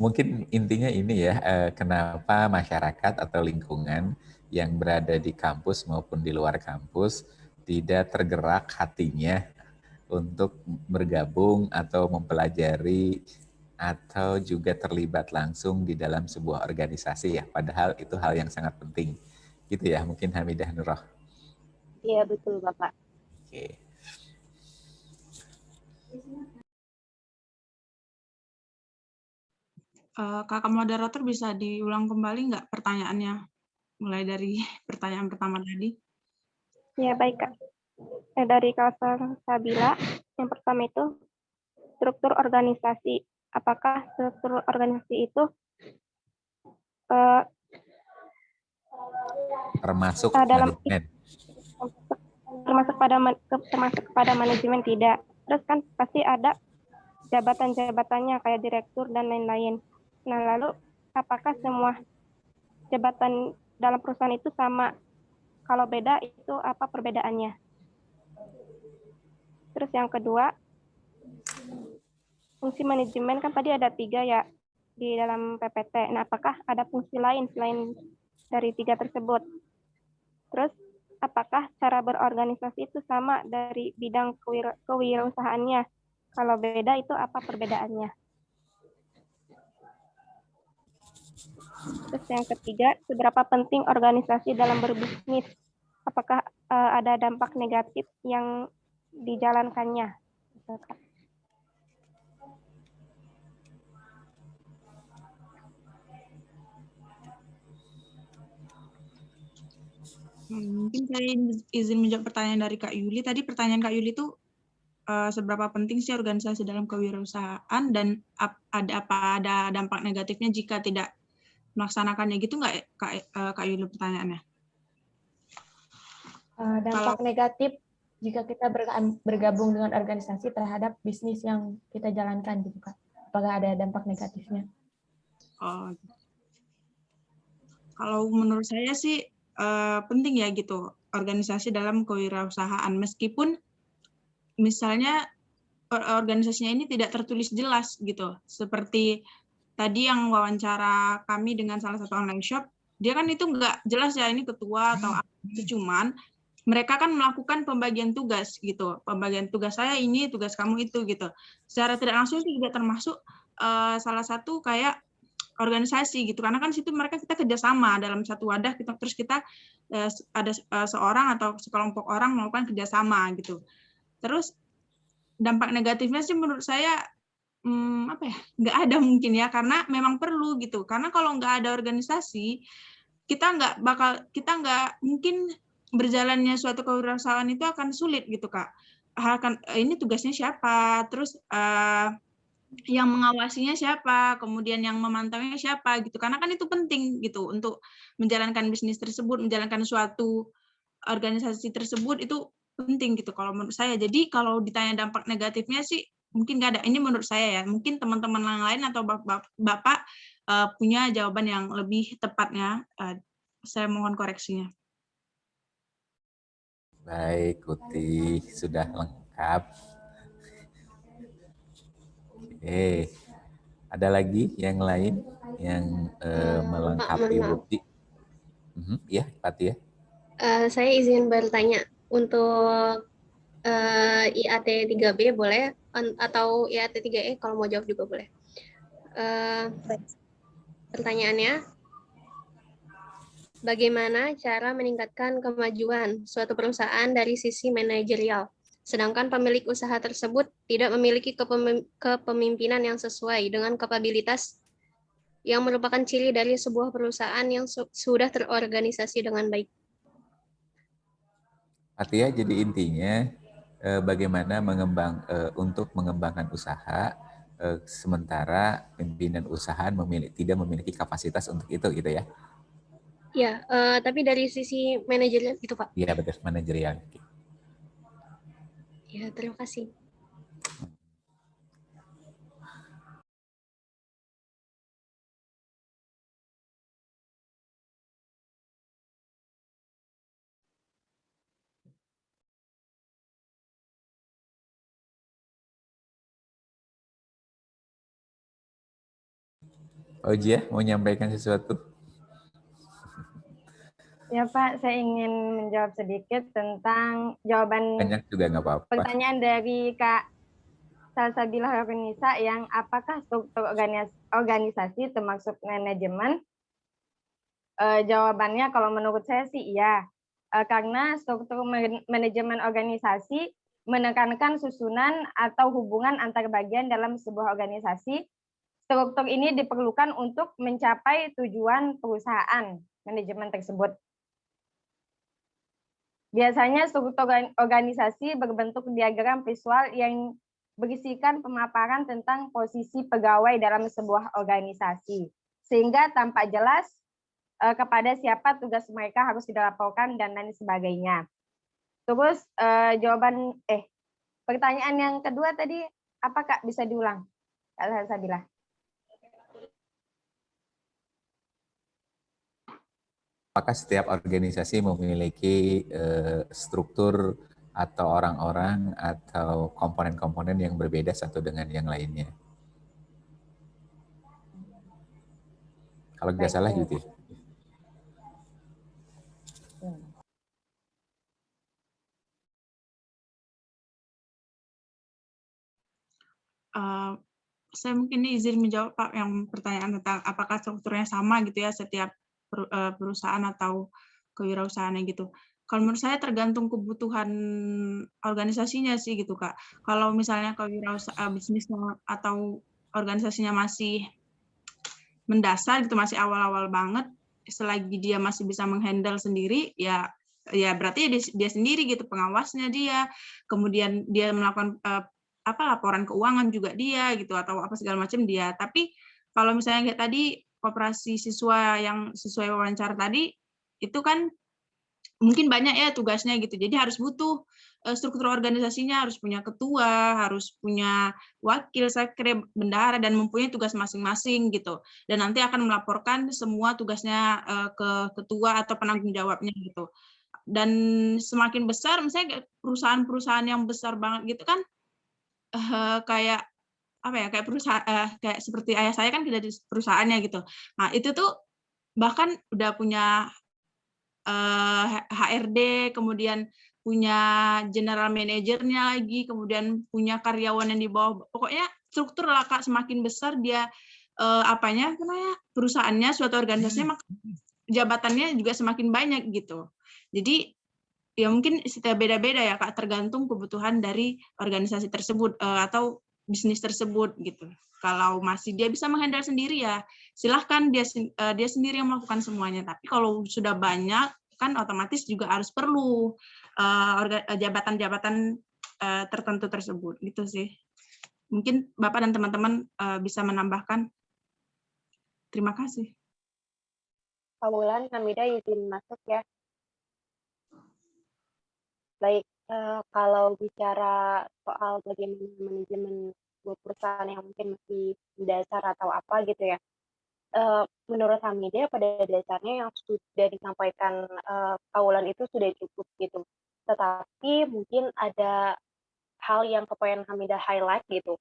Mungkin intinya ini ya, kenapa masyarakat atau lingkungan yang berada di kampus maupun di luar kampus tidak tergerak hatinya untuk bergabung atau mempelajari atau juga terlibat langsung di dalam sebuah organisasi ya. Padahal itu hal yang sangat penting. Gitu ya, mungkin Hamidah Nurah. Iya, betul Bapak. Oke. Kakak moderator bisa diulang kembali nggak pertanyaannya? Mulai dari pertanyaan pertama tadi. Ya, baik, Kak. Dari Kak Sabila, yang pertama itu struktur organisasi. Apakah struktur organisasi itu Termasuk dalam manajemen. termasuk kepada manajemen tidak? Terus kan pasti ada jabatan-jabatannya kayak direktur dan lain-lain. Nah, lalu apakah semua jabatan dalam perusahaan itu sama? Kalau beda itu apa perbedaannya? Terus yang kedua, fungsi manajemen kan tadi ada 3 ya di dalam PPT. Nah, apakah ada fungsi lain selain dari 3 tersebut? Terus, apakah cara berorganisasi itu sama dari bidang kewirausahaannya? Kalau beda itu apa perbedaannya? Terus yang ketiga, seberapa penting organisasi dalam berbisnis? Apakah ada dampak negatif yang dijalankannya? Mungkin saya izin menjawab pertanyaan dari Kak Yuli. Tadi pertanyaan Kak Yuli itu seberapa penting sih organisasi dalam kewirausahaan dan ada dampak negatifnya jika tidak melaksanakannya gitu nggak Kak Yuli pertanyaannya? Dampak negatif jika kita bergabung dengan organisasi terhadap bisnis yang kita jalankan gitu Kak. Apakah ada dampak negatifnya? Oh. Kalau menurut saya sih penting ya gitu organisasi dalam kewirausahaan meskipun misalnya organisasinya ini tidak tertulis jelas gitu. Seperti tadi yang wawancara kami dengan salah satu online shop, dia kan itu nggak jelas ya ini ketua atau apa. Cuman mereka kan melakukan pembagian tugas gitu. Pembagian tugas saya ini, tugas kamu itu gitu. Secara tidak langsung itu juga termasuk salah satu kayak organisasi gitu. Karena kan situ mereka kita kerjasama dalam satu wadah, terus kita ada seorang atau sekelompok orang melakukan kerjasama gitu. Terus dampak negatifnya sih menurut saya apa ya, nggak ada mungkin ya, karena memang perlu gitu. Karena kalau nggak ada organisasi, kita nggak mungkin berjalannya suatu kewirausahaan itu akan sulit gitu Kak. Ini tugasnya siapa, terus yang mengawasinya siapa, kemudian yang memantaunya siapa gitu. Karena kan itu penting gitu untuk menjalankan bisnis tersebut, menjalankan suatu organisasi tersebut itu penting gitu kalau menurut saya. Jadi kalau ditanya dampak negatifnya sih mungkin nggak ada. Ini menurut saya ya. Mungkin teman-teman yang lain atau Bapak punya jawaban yang lebih tepatnya. Saya mohon koreksinya. Baik, Uti sudah lengkap. Oke, ada lagi yang lain yang melengkapi Uti? Ya, Pati ya. Saya izin bertanya untuk IAT 3B boleh atau IAT 3E kalau mau jawab juga boleh. Pertanyaannya, bagaimana cara meningkatkan kemajuan suatu perusahaan dari sisi manajerial, sedangkan pemilik usaha tersebut tidak memiliki kepemimpinan yang sesuai dengan kapabilitas yang merupakan ciri dari sebuah perusahaan yang sudah terorganisasi dengan baik. Artinya jadi intinya bagaimana untuk mengembangkan usaha sementara pimpinan usaha tidak memiliki kapasitas untuk itu gitu ya. Ya, tapi dari sisi manajerial itu Pak. Iya betul, manajerial. Ya, terima kasih. Ojia mau menyampaikan sesuatu? Ya Pak, saya ingin menjawab sedikit tentang jawaban Banyak juga nggak apa-apa. pertanyaan dari Kak Salsabila Horonisa yang apakah struktur organisasi termasuk manajemen? Jawabannya kalau menurut saya sih iya. Karena struktur manajemen organisasi menekankan susunan atau hubungan antar bagian dalam sebuah organisasi. Struktur ini diperlukan untuk mencapai tujuan perusahaan manajemen tersebut. Biasanya struktur organisasi berbentuk diagram visual yang berisikan pemaparan tentang posisi pegawai dalam sebuah organisasi, sehingga tampak jelas kepada siapa tugas mereka harus dilaporkan dan lain sebagainya. Terus pertanyaan yang kedua tadi apa Kak, bisa diulang? Kak Sabila. Apakah setiap organisasi memiliki struktur atau orang-orang atau komponen-komponen yang berbeda satu dengan yang lainnya? Kalau tidak salah gitu ya. Saya mungkin izin menjawab Pak yang pertanyaan tentang apakah strukturnya sama gitu ya setiap perusahaan atau kewirausahaannya gitu. Kalau menurut saya tergantung kebutuhan organisasinya sih gitu Kak. Kalau misalnya kewirausahaan bisnisnya atau organisasinya masih mendasar gitu, masih awal-awal banget, selagi dia masih bisa menghandle sendiri ya berarti dia sendiri gitu, pengawasnya dia, kemudian dia melakukan laporan keuangan juga dia gitu, atau apa segala macam dia. Tapi kalau misalnya kayak tadi koperasi siswa yang sesuai wawancara tadi itu kan mungkin banyak ya tugasnya gitu, jadi harus butuh struktur organisasinya, harus punya ketua, harus punya wakil, sekre, bendahara, dan mempunyai tugas masing-masing gitu, dan nanti akan melaporkan semua tugasnya ke ketua atau penanggung jawabnya gitu. Dan semakin besar, misalnya perusahaan-perusahaan yang besar banget gitu kan, kayak apa ya, kayak perusahaan kayak seperti ayah saya kan tidak di perusahaannya gitu. Nah itu tuh bahkan udah punya HRD, kemudian punya general manajernya lagi, kemudian punya karyawan yang di bawah. Pokoknya struktur lah Kak, semakin besar dia perusahaannya, suatu organisasinya, maka jabatannya juga semakin banyak gitu. Jadi ya mungkin setiap beda-beda ya Kak, tergantung kebutuhan dari organisasi tersebut atau bisnis tersebut gitu. Kalau masih dia bisa menghandle sendiri ya silahkan dia sendiri yang melakukan semuanya. Tapi kalau sudah banyak kan otomatis juga harus perlu jabatan-jabatan tertentu tersebut gitu sih. Mungkin Bapak dan teman-teman bisa menambahkan. Terima kasih. Pak Wulan, Hamidah izin masuk ya. Baik, kalau bicara soal bagaimana manajemen sebuah perusahaan yang mungkin masih dasar atau apa gitu ya, menurut Hamidah pada dasarnya yang sudah disampaikan Pak Wulan itu sudah cukup gitu. Tetapi mungkin ada hal yang kepengen Hamidah highlight gitu,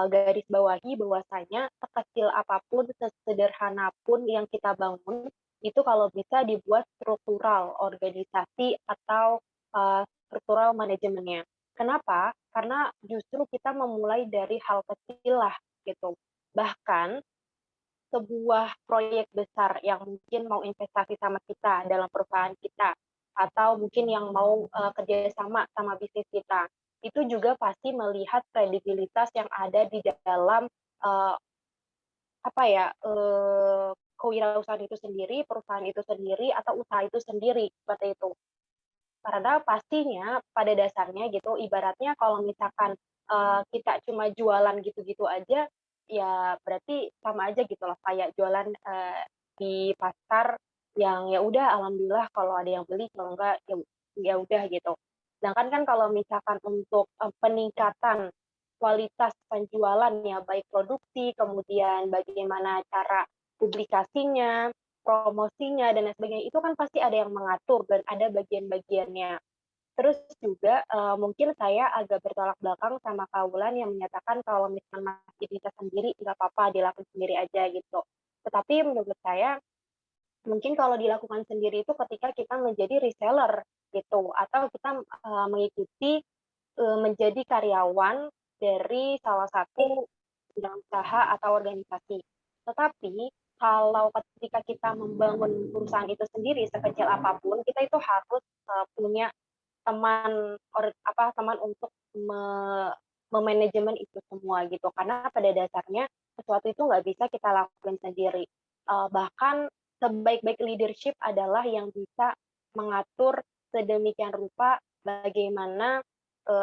garis bawahi bahwasanya sekecil apapun, sesederhana pun yang kita bangun, itu kalau bisa dibuat struktural organisasi atau struktural manajemennya. Kenapa? Karena justru kita memulai dari hal kecil lah gitu. Bahkan sebuah proyek besar yang mungkin mau investasi sama kita dalam perusahaan kita, atau mungkin yang mau kerjasama sama bisnis kita, itu juga pasti melihat kredibilitas yang ada di dalam kewirausahaan itu sendiri, perusahaan itu sendiri, atau usaha itu sendiri, seperti itu. Karena pastinya pada dasarnya gitu, ibaratnya kalau misalkan kita cuma jualan gitu-gitu aja, ya berarti sama aja gitu loh, kayak jualan di pasar yang ya udah alhamdulillah kalau ada yang beli, kalau enggak ya udah gitu. Sedangkan kan kalau misalkan untuk peningkatan kualitas penjualan ya, baik produksi, kemudian bagaimana cara publikasinya, promosinya, dan lain sebagainya, itu kan pasti ada yang mengatur dan ada bagian-bagiannya. Terus juga mungkin saya agak bertolak belakang sama Kak Wulan yang menyatakan kalau misalnya masih bisa sendiri, nggak apa-apa, dilakukan sendiri aja gitu. Tetapi menurut saya, Mungkin kalau dilakukan sendiri itu ketika kita menjadi reseller gitu, atau kita mengikuti menjadi karyawan dari salah satu bidang usaha atau organisasi. Tetapi kalau ketika kita membangun perusahaan itu sendiri sekecil apapun, kita itu harus punya teman teman untuk memanajemen itu semua gitu. Karena pada dasarnya sesuatu itu nggak bisa kita lakukan sendiri. Bahkan sebaik-baik leadership adalah yang bisa mengatur sedemikian rupa bagaimana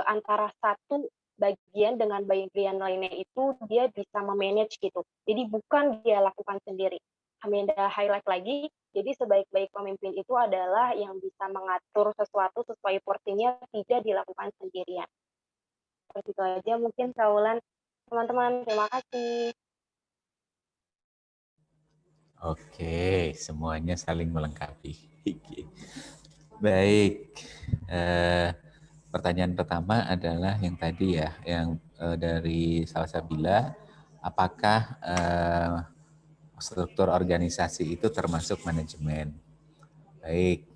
antara satu bagian dengan bagian lainnya itu dia bisa memanage gitu. Jadi bukan dia lakukan sendiri. Aminda highlight lagi, jadi sebaik-baik pemimpin itu adalah yang bisa mengatur sesuatu sesuai porsinya, tidak dilakukan sendirian. Seperti itu aja mungkin Saulan. Teman-teman, terima kasih. Oke, semuanya saling melengkapi. Baik, pertanyaan pertama adalah yang tadi ya, yang dari Salsabila, apakah struktur organisasi itu termasuk manajemen? Baik,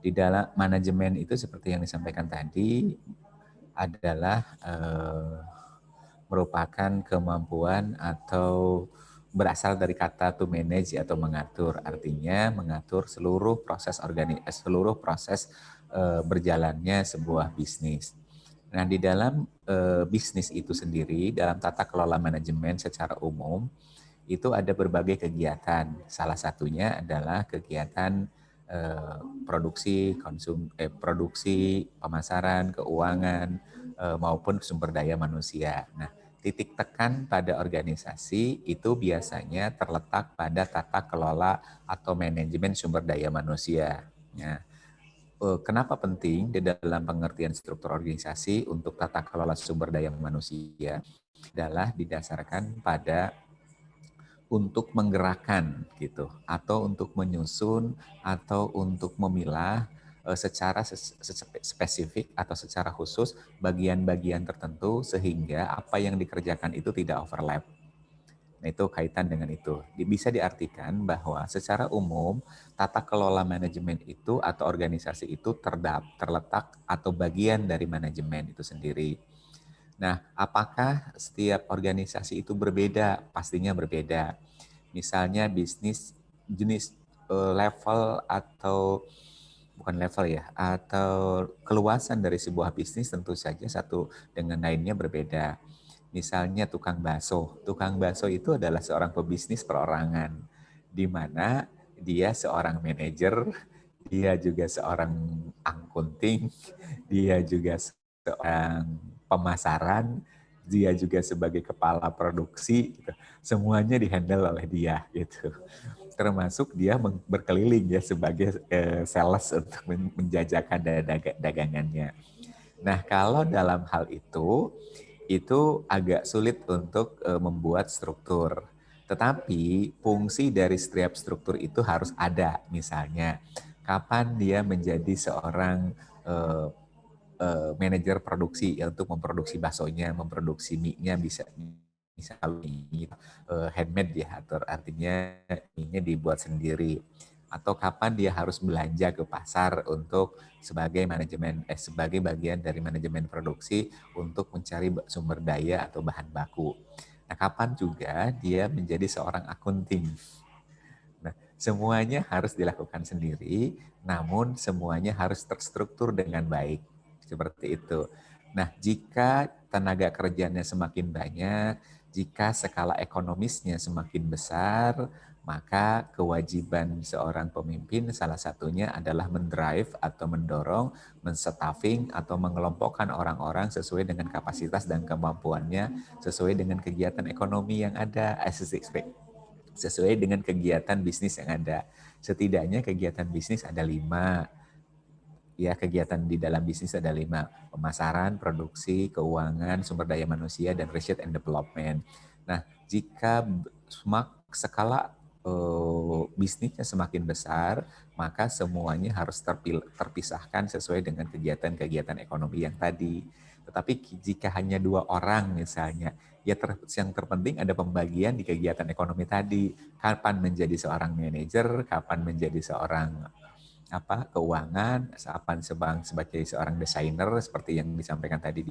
di dalam manajemen itu seperti yang disampaikan tadi adalah merupakan kemampuan atau berasal dari kata to manage atau mengatur, artinya mengatur seluruh proses berjalannya sebuah bisnis. Nah, di dalam bisnis itu sendiri, dalam tata kelola manajemen secara umum, itu ada berbagai kegiatan. Salah satunya adalah kegiatan produksi, produksi, pemasaran, keuangan, maupun sumber daya manusia. Nah, titik tekan pada organisasi itu biasanya terletak pada tata kelola atau manajemen sumber daya manusia. Nah, kenapa penting di dalam pengertian struktur organisasi untuk tata kelola sumber daya manusia adalah didasarkan pada untuk menggerakkan gitu, atau untuk menyusun, atau untuk memilah secara spesifik atau secara khusus bagian-bagian tertentu sehingga apa yang dikerjakan itu tidak overlap. Nah, itu kaitan dengan itu. Bisa diartikan bahwa secara umum tata kelola manajemen itu atau organisasi itu terletak atau bagian dari manajemen itu sendiri. Nah, apakah setiap organisasi itu berbeda? Pastinya berbeda. Misalnya bisnis jenis level atau bukan level ya, atau keluasan dari sebuah bisnis tentu saja satu dengan lainnya berbeda. Misalnya tukang bakso. Tukang bakso itu adalah seorang pebisnis perorangan, di mana dia seorang manajer, dia juga seorang akunting, dia juga seorang pemasaran, dia juga sebagai kepala produksi, gitu. Semuanya dihandle oleh dia, gitu. Termasuk dia berkeliling ya sebagai sales untuk menjajakan dagangannya. Nah, kalau dalam hal itu agak sulit untuk membuat struktur. Tetapi fungsi dari setiap struktur itu harus ada. Misalnya, kapan dia menjadi seorang manajer produksi ya, untuk memproduksi baksonya, memproduksi mie-nya bisa handmade ya, atau artinya mie-nya dibuat sendiri. Atau kapan dia harus belanja ke pasar untuk sebagai bagian dari manajemen produksi untuk mencari sumber daya atau bahan baku. Nah, kapan juga dia menjadi seorang akunting. Nah, semuanya harus dilakukan sendiri, namun semuanya harus terstruktur dengan baik. Seperti itu. Nah, jika tenaga kerjanya semakin banyak, jika skala ekonomisnya semakin besar, maka kewajiban seorang pemimpin salah satunya adalah mendrive atau mendorong, menstaffing atau mengelompokkan orang-orang sesuai dengan kapasitas dan kemampuannya, sesuai dengan kegiatan ekonomi yang ada, sesuai dengan kegiatan bisnis yang ada. Setidaknya kegiatan bisnis ada 5. Ya, kegiatan di dalam bisnis ada 5. Pemasaran, produksi, keuangan, sumber daya manusia, dan research and development. Nah, jika skala bisnisnya semakin besar, maka semuanya harus terpisahkan sesuai dengan kegiatan-kegiatan ekonomi yang tadi. Tetapi jika hanya 2 orang misalnya, ya yang terpenting ada pembagian di kegiatan ekonomi tadi. Kapan menjadi seorang manajer, kapan menjadi seorang keuangan, kapan sebagai seorang desainer seperti yang disampaikan tadi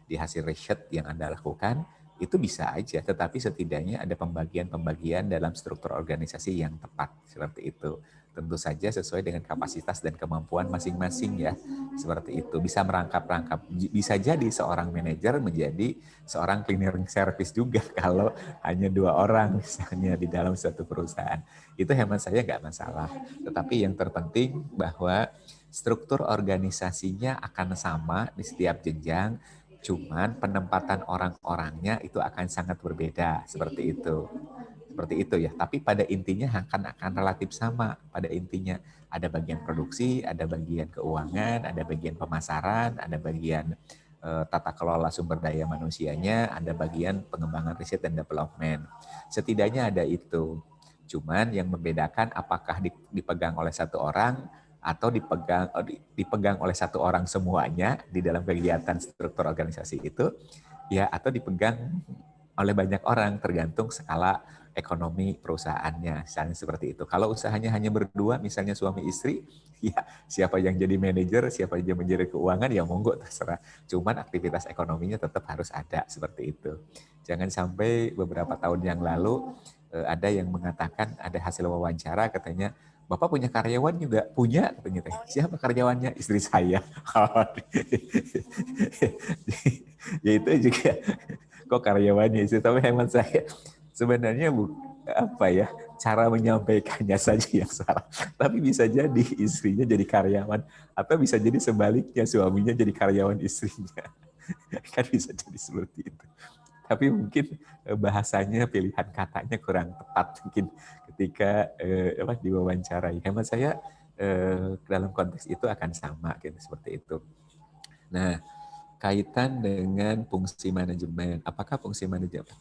di hasil riset yang Anda lakukan, itu bisa aja, tetapi setidaknya ada pembagian-pembagian dalam struktur organisasi yang tepat seperti itu. Tentu saja sesuai dengan kapasitas dan kemampuan masing-masing ya, seperti itu. Bisa merangkap-rangkap, bisa jadi seorang manajer menjadi seorang cleaning service juga kalau hanya 2 orang misalnya di dalam suatu perusahaan. Itu hemat saya nggak masalah. Tetapi yang terpenting bahwa struktur organisasinya akan sama di setiap jenjang, cuman penempatan orang-orangnya itu akan sangat berbeda seperti itu. Seperti itu ya, tapi pada intinya akan relatif sama. Pada intinya ada bagian produksi, ada bagian keuangan, ada bagian pemasaran, ada bagian tata kelola sumber daya manusianya, ada bagian pengembangan riset dan development. Setidaknya ada itu. Cuman yang membedakan apakah dipegang oleh 1 orang atau dipegang oleh 1 orang semuanya di dalam kegiatan struktur organisasi itu, ya, atau dipegang oleh banyak orang tergantung skala ekonomi perusahaannya, misalnya seperti itu. Kalau usahanya hanya berdua, misalnya suami istri, ya siapa yang jadi manajer, siapa yang menjadi keuangan, ya monggo terserah. Cuman aktivitas ekonominya tetap harus ada seperti itu. Jangan sampai beberapa tahun yang lalu ada yang mengatakan, ada hasil wawancara katanya, Bapak punya karyawan juga? Punya, katanya. Siapa karyawannya? Istri saya. Ya itu juga, kok karyawannya istri, tapi hemat saya sebenarnya cara menyampaikannya saja yang salah. Tapi bisa jadi istrinya jadi karyawan, atau bisa jadi sebaliknya, suaminya jadi karyawan istrinya. Kan bisa jadi seperti itu. Tapi mungkin bahasanya, pilihan katanya kurang tepat mungkin ketika diwawancarai. Hemat saya dalam konteks itu akan sama gitu, seperti itu. Nah, kaitan dengan fungsi manajemen. Apakah fungsi manajemen?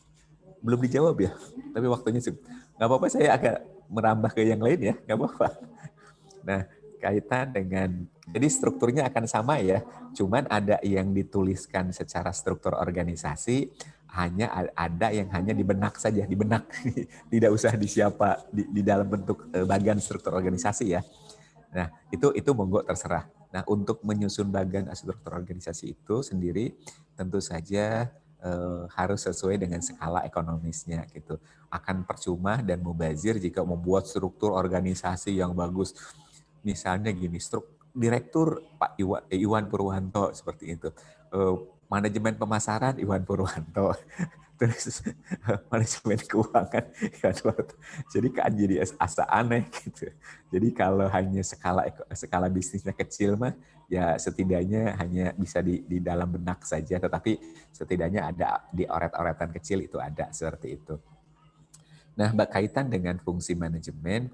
Belum dijawab ya, tapi waktunya cukup. Nggak apa-apa, saya agak merambah ke yang lain ya, nggak apa-apa. Nah, kaitan dengan, jadi strukturnya akan sama ya, cuman ada yang dituliskan secara struktur organisasi, hanya ada yang hanya di benak saja, di benak, tidak usah di dalam bentuk bagian struktur organisasi ya. Nah, itu monggo terserah. Nah, untuk menyusun bagian struktur organisasi itu sendiri, tentu saja harus sesuai dengan skala ekonomisnya gitu. Akan percuma dan mubazir jika membuat struktur organisasi yang bagus. Misalnya gini, direktur Pak Iwan Purwanto seperti itu. Manajemen pemasaran Iwan Purwanto. Terus manajemen keuangan Iwan Purwanto. Jadi kan jadi asa aneh gitu. Jadi kalau hanya skala bisnisnya kecil mah, ya setidaknya hanya bisa di dalam benak saja, tetapi setidaknya ada di oret-oretan kecil itu ada seperti itu. Nah, kaitan dengan fungsi manajemen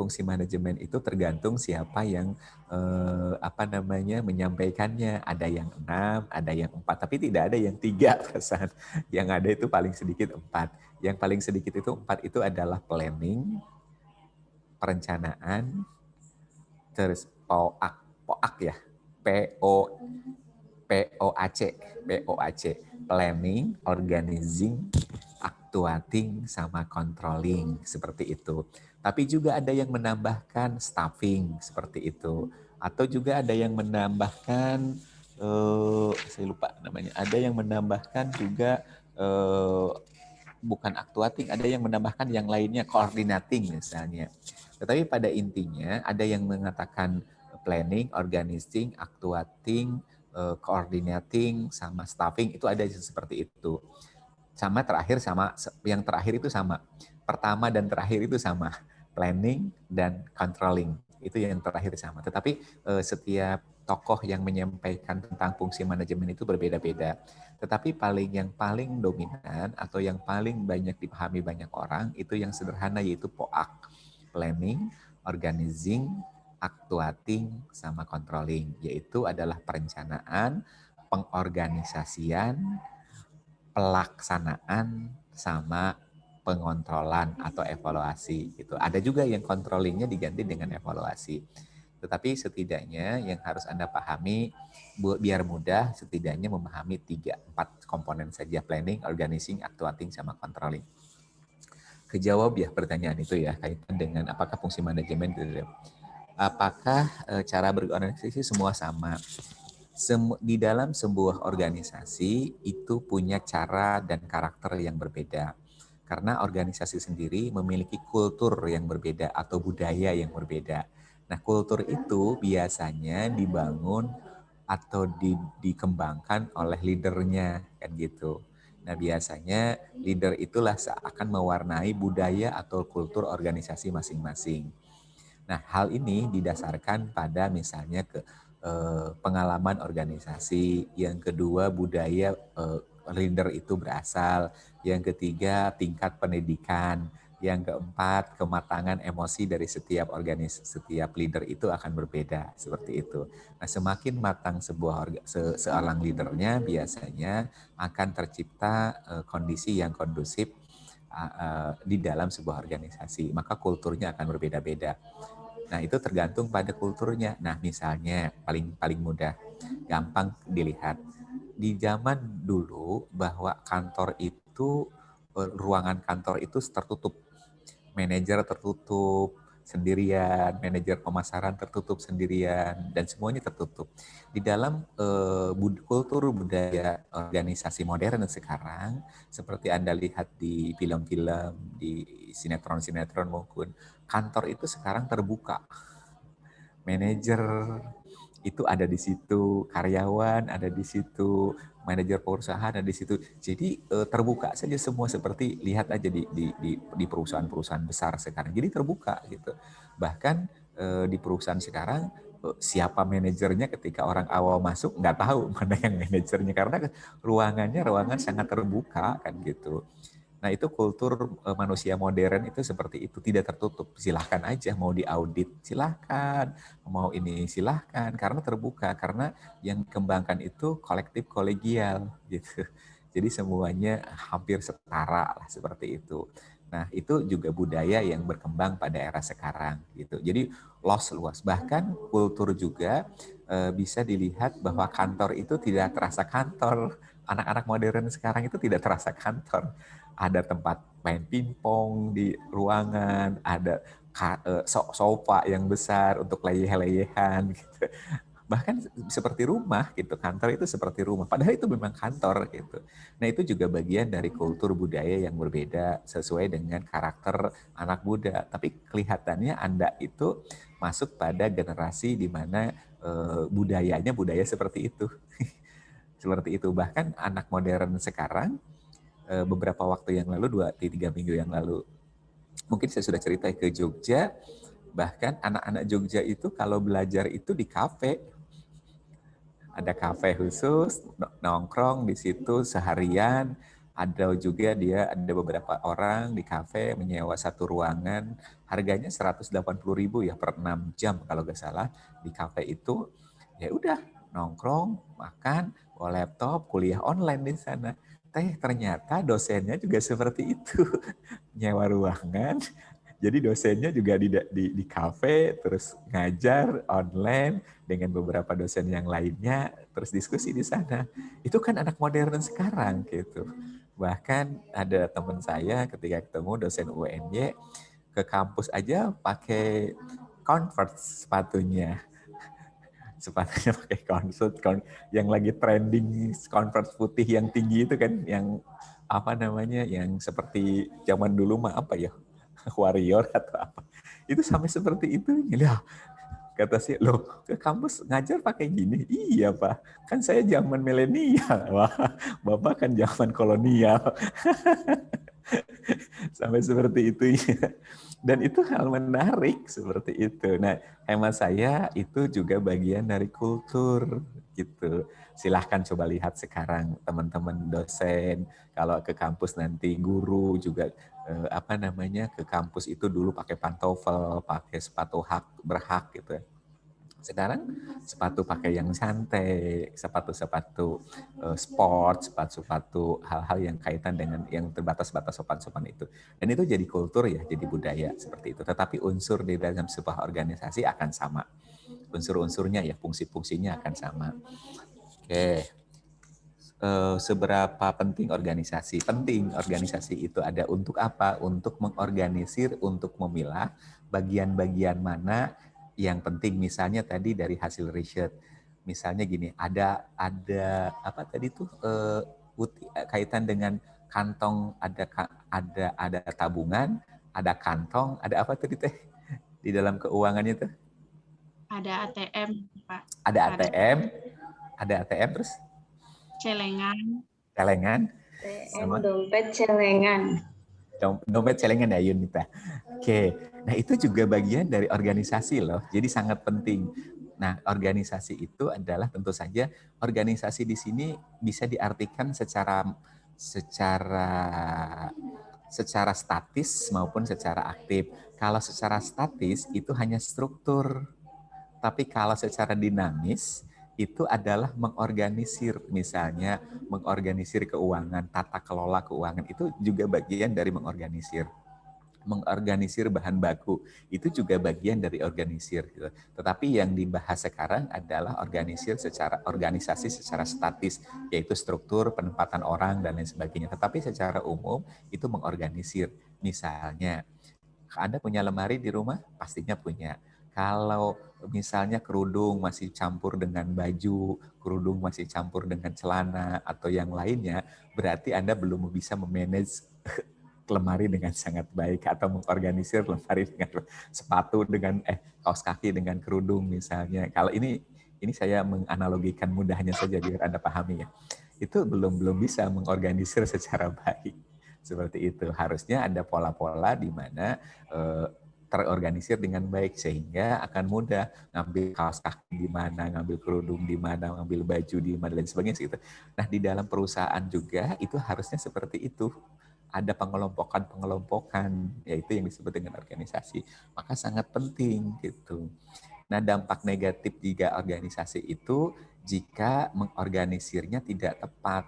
itu tergantung siapa yang menyampaikannya. Ada yang 6, ada yang 4, tapi tidak ada yang 3 perasaan. Yang ada itu paling sedikit 4. Yang paling sedikit itu 4 itu adalah planning, perencanaan, terus POAC ya, POAC, planning, organizing, actuating, sama controlling, seperti itu. Tapi juga ada yang menambahkan staffing, seperti itu. Atau juga ada yang menambahkan, saya lupa namanya, ada yang menambahkan juga, bukan actuating, ada yang menambahkan yang lainnya, coordinating misalnya. Tetapi pada intinya ada yang mengatakan planning, organizing, actuating, coordinating, sama staffing, itu ada seperti itu. Sama yang terakhir itu sama. Pertama dan terakhir itu sama. Planning dan controlling, itu yang terakhir sama. Tetapi setiap tokoh yang menyampaikan tentang fungsi manajemen itu berbeda-beda. Tetapi yang paling dominan atau yang paling banyak dipahami banyak orang itu yang sederhana, yaitu POAC. Planning, organizing, actuating, sama controlling. Yaitu adalah perencanaan, pengorganisasian, pelaksanaan, sama pengontrolan atau evaluasi. Gitu. Ada juga yang controllingnya diganti dengan evaluasi. Tetapi setidaknya yang harus Anda pahami, biar mudah, setidaknya memahami 3-4 komponen saja, planning, organizing, actuating, sama controlling. Kejawab ya pertanyaan itu ya, kaitan dengan apakah fungsi manajemen, apakah cara berorganisasi semua sama. Di dalam sebuah organisasi itu punya cara dan karakter yang berbeda. Karena organisasi sendiri memiliki kultur yang berbeda atau budaya yang berbeda. Nah, kultur itu biasanya dibangun atau dikembangkan oleh leadernya, kan gitu. Nah, biasanya leader itulah akan mewarnai budaya atau kultur organisasi masing-masing. Nah, hal ini didasarkan pada misalnya pengalaman organisasi, yang kedua budaya leader itu berasal, yang ketiga tingkat pendidikan, yang keempat kematangan emosi dari setiap leader itu akan berbeda, seperti itu. Nah, semakin matang seorang leadernya, biasanya akan tercipta kondisi yang kondusif di dalam sebuah organisasi, maka kulturnya akan berbeda-beda. Nah, itu tergantung pada kulturnya. Nah, misalnya paling mudah, gampang dilihat. Di zaman dulu bahwa kantor itu, ruangan kantor itu tertutup. Manajer tertutup sendirian, manajer pemasaran tertutup sendirian, dan semuanya tertutup. Di dalam kultur budaya organisasi modern sekarang, seperti Anda lihat di film-film, di sinetron-sinetron maupun, kantor itu sekarang terbuka. Manajer itu ada di situ, karyawan ada di situ, manajer perusahaan ada di situ. Jadi terbuka saja semua, seperti lihat aja di perusahaan-perusahaan besar sekarang. Jadi terbuka gitu. Bahkan di perusahaan sekarang siapa manajernya ketika orang awal masuk nggak tahu mana yang manajernya, karena ruangan sangat terbuka kan gitu. Nah, itu kultur manusia modern itu seperti itu, tidak tertutup. Silahkan aja, mau diaudit silahkan, mau ini silahkan, karena terbuka, karena yang kembangkan itu kolektif kolegial gitu. Jadi semuanya hampir setara lah, seperti itu. Nah, itu juga budaya yang berkembang pada era sekarang gitu. Jadi luas. Bahkan kultur juga bisa dilihat bahwa kantor itu tidak terasa kantor. Anak-anak modern sekarang itu tidak terasa kantor. Ada tempat main pingpong di ruangan, ada sofa yang besar untuk leyeh-leyehan gitu. Bahkan seperti rumah gitu, kantor itu seperti rumah, padahal itu memang kantor gitu. Nah, itu juga bagian dari kultur budaya yang berbeda sesuai dengan karakter anak muda, tapi kelihatannya Anda itu masuk pada generasi di mana budayanya budaya seperti itu. Seperti itu. Bahkan anak modern sekarang, beberapa waktu yang lalu, 2-3 minggu yang lalu, mungkin saya sudah cerita ke Jogja, bahkan anak-anak Jogja itu kalau belajar itu di kafe. Ada kafe khusus, nongkrong di situ seharian. Ada juga ada beberapa orang di kafe menyewa satu ruangan, harganya 180.000 ya per 6 jam kalau nggak salah di kafe itu. Ya udah, nongkrong, makan, bawa laptop, kuliah online di sana. Ternyata dosennya juga seperti itu, nyewa ruangan. Jadi dosennya juga di kafe, terus ngajar online dengan beberapa dosen yang lainnya, terus diskusi di sana. Itu kan anak modern sekarang gitu. Bahkan ada teman saya ketika ketemu dosen UNY, ke kampus aja pakai Converse sepatunya. Sepatunya pakai Converse, yang lagi trending Converse putih yang tinggi itu kan, yang apa namanya, yang seperti zaman dulu mah apa ya, Warrior atau apa. Itu sampai seperti itu. Lah, kata sih, loh ke kampus ngajar pakai gini? Iya Pak, kan saya zaman milenial. Wah, Bapak kan zaman kolonial. Sampai seperti itu ya. Dan itu hal menarik seperti itu. Nah, hemat saya itu juga bagian dari kultur gitu. Silahkan coba lihat sekarang teman-teman dosen, kalau ke kampus nanti guru juga ke kampus itu dulu pakai pantofel, pakai sepatu berhak gitu. Sekarang sepatu pakai yang santai, sepatu-sepatu sport, sepatu-sepatu hal-hal yang kaitan dengan yang terbatas-batas sopan-sopan itu. Dan itu jadi kultur ya, jadi budaya seperti itu. Tetapi unsur di dalam sebuah organisasi akan sama. unsur-unsurnya ya, fungsi-fungsinya akan sama. Oke. Seberapa penting organisasi? Penting. Organisasi itu ada untuk apa? Untuk mengorganisir, untuk memilah bagian-bagian mana yang penting. Misalnya tadi dari hasil riset. Misalnya gini, ada apa tadi tuh kaitan dengan kantong, ada tabungan, ada kantong, ada apa tadi teh di dalam keuangannya tuh? Ada ATM, Pak. Ada ATM terus Celengan. Sama dompet celengan. Dompet celengan ya Yunita. Oke, nah itu juga bagian dari organisasi loh. Jadi sangat penting. Nah, organisasi itu adalah tentu saja organisasi di sini bisa diartikan secara statis maupun secara aktif. Kalau secara statis itu hanya struktur. Tapi kalau secara dinamis itu adalah mengorganisir, misalnya mengorganisir keuangan, tata kelola keuangan itu juga bagian dari mengorganisir. Mengorganisir bahan baku itu juga bagian dari organisir. Gitu. Tetapi yang dibahas sekarang adalah organisasi secara statis, yaitu struktur, penempatan orang dan lain sebagainya. Tetapi secara umum itu mengorganisir. Misalnya, Anda punya lemari di rumah? Pastinya punya. Kalau misalnya kerudung masih campur dengan baju, kerudung masih campur dengan celana atau yang lainnya, berarti Anda belum bisa memanage lemari dengan sangat baik atau mengorganisir lemari dengan sepatu dengan kaos kaki dengan kerudung misalnya. Kalau ini saya menganalogikan mudahnya saja biar Anda pahami ya. Itu belum bisa mengorganisir secara baik. Seperti itu. Harusnya ada pola-pola di mana terorganisir dengan baik sehingga akan mudah ngambil kaos kaki di mana, ngambil kerudung di mana, ngambil baju di mana dan sebagainya gitu. Nah, di dalam perusahaan juga itu harusnya seperti itu. Ada pengelompokan, yaitu yang disebut dengan organisasi. Maka sangat penting gitu. Nah, dampak negatif jika organisasi itu jika mengorganisirnya tidak tepat,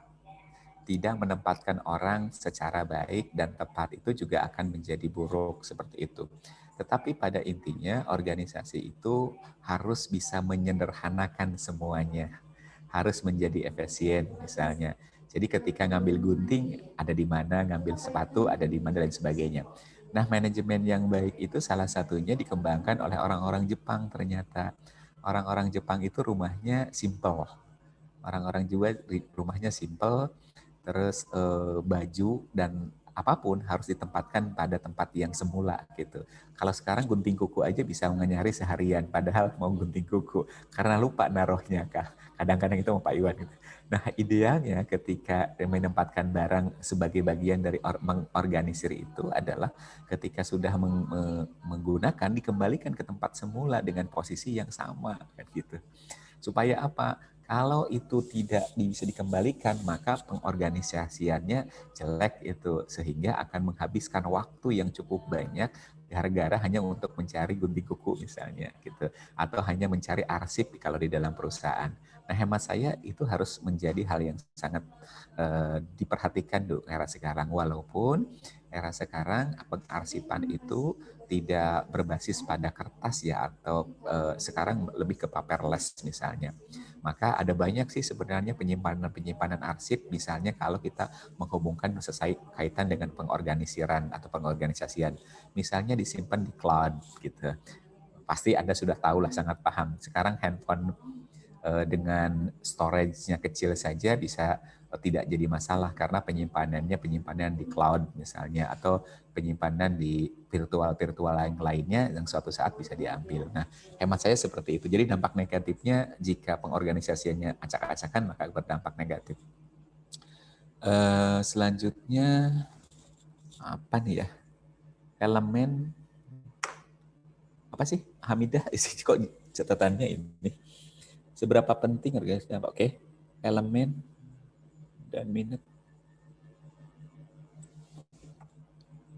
tidak menempatkan orang secara baik dan tepat itu juga akan menjadi buruk seperti itu. Tetapi pada intinya organisasi itu harus bisa menyederhanakan semuanya. Harus menjadi efisien misalnya. Jadi ketika ngambil gunting ada di mana, ngambil sepatu ada di mana dan sebagainya. Nah, manajemen yang baik itu salah satunya dikembangkan oleh orang-orang Jepang ternyata. Orang-orang Jepang itu rumahnya simple. Orang-orang juga rumahnya simple, terus baju dan apapun harus ditempatkan pada tempat yang semula gitu. Kalau sekarang gunting kuku aja bisa nyari seharian, padahal mau gunting kuku karena lupa naruhnya kah. Kadang-kadang itu sama Pak Iwan. Gitu. Nah, idealnya ketika menempatkan barang sebagai bagian dari mengorganisir itu adalah ketika sudah menggunakan dikembalikan ke tempat semula dengan posisi yang sama kan gitu. Supaya apa? Kalau itu tidak bisa dikembalikan, maka pengorganisasiannya jelek itu sehingga akan menghabiskan waktu yang cukup banyak gara-gara hanya untuk mencari gunting kuku misalnya gitu, atau hanya mencari arsip kalau di dalam perusahaan. Nah, hemat saya itu harus menjadi hal yang sangat diperhatikan di era sekarang, walaupun era sekarang pengarsipan itu tidak berbasis pada kertas ya, atau sekarang lebih ke paperless misalnya. Maka ada banyak sih sebenarnya penyimpanan arsip, misalnya kalau kita menghubungkan kaitan dengan pengorganisiran atau pengorganisasian. Misalnya disimpan di cloud gitu. Pasti Anda sudah tahu lah, sangat paham. Sekarang handphone dengan storage-nya kecil saja bisa tidak jadi masalah karena penyimpanan di cloud misalnya, atau penyimpanan di virtual lainnya yang suatu saat bisa diambil. Nah, hemat saya seperti itu. Jadi dampak negatifnya jika pengorganisasiannya acak-acakan maka berdampak negatif. Selanjutnya apa nih ya? Elemen apa sih? Hamidah, kok catatannya ini? Seberapa penting organisasi? Oke, elemen dan minat.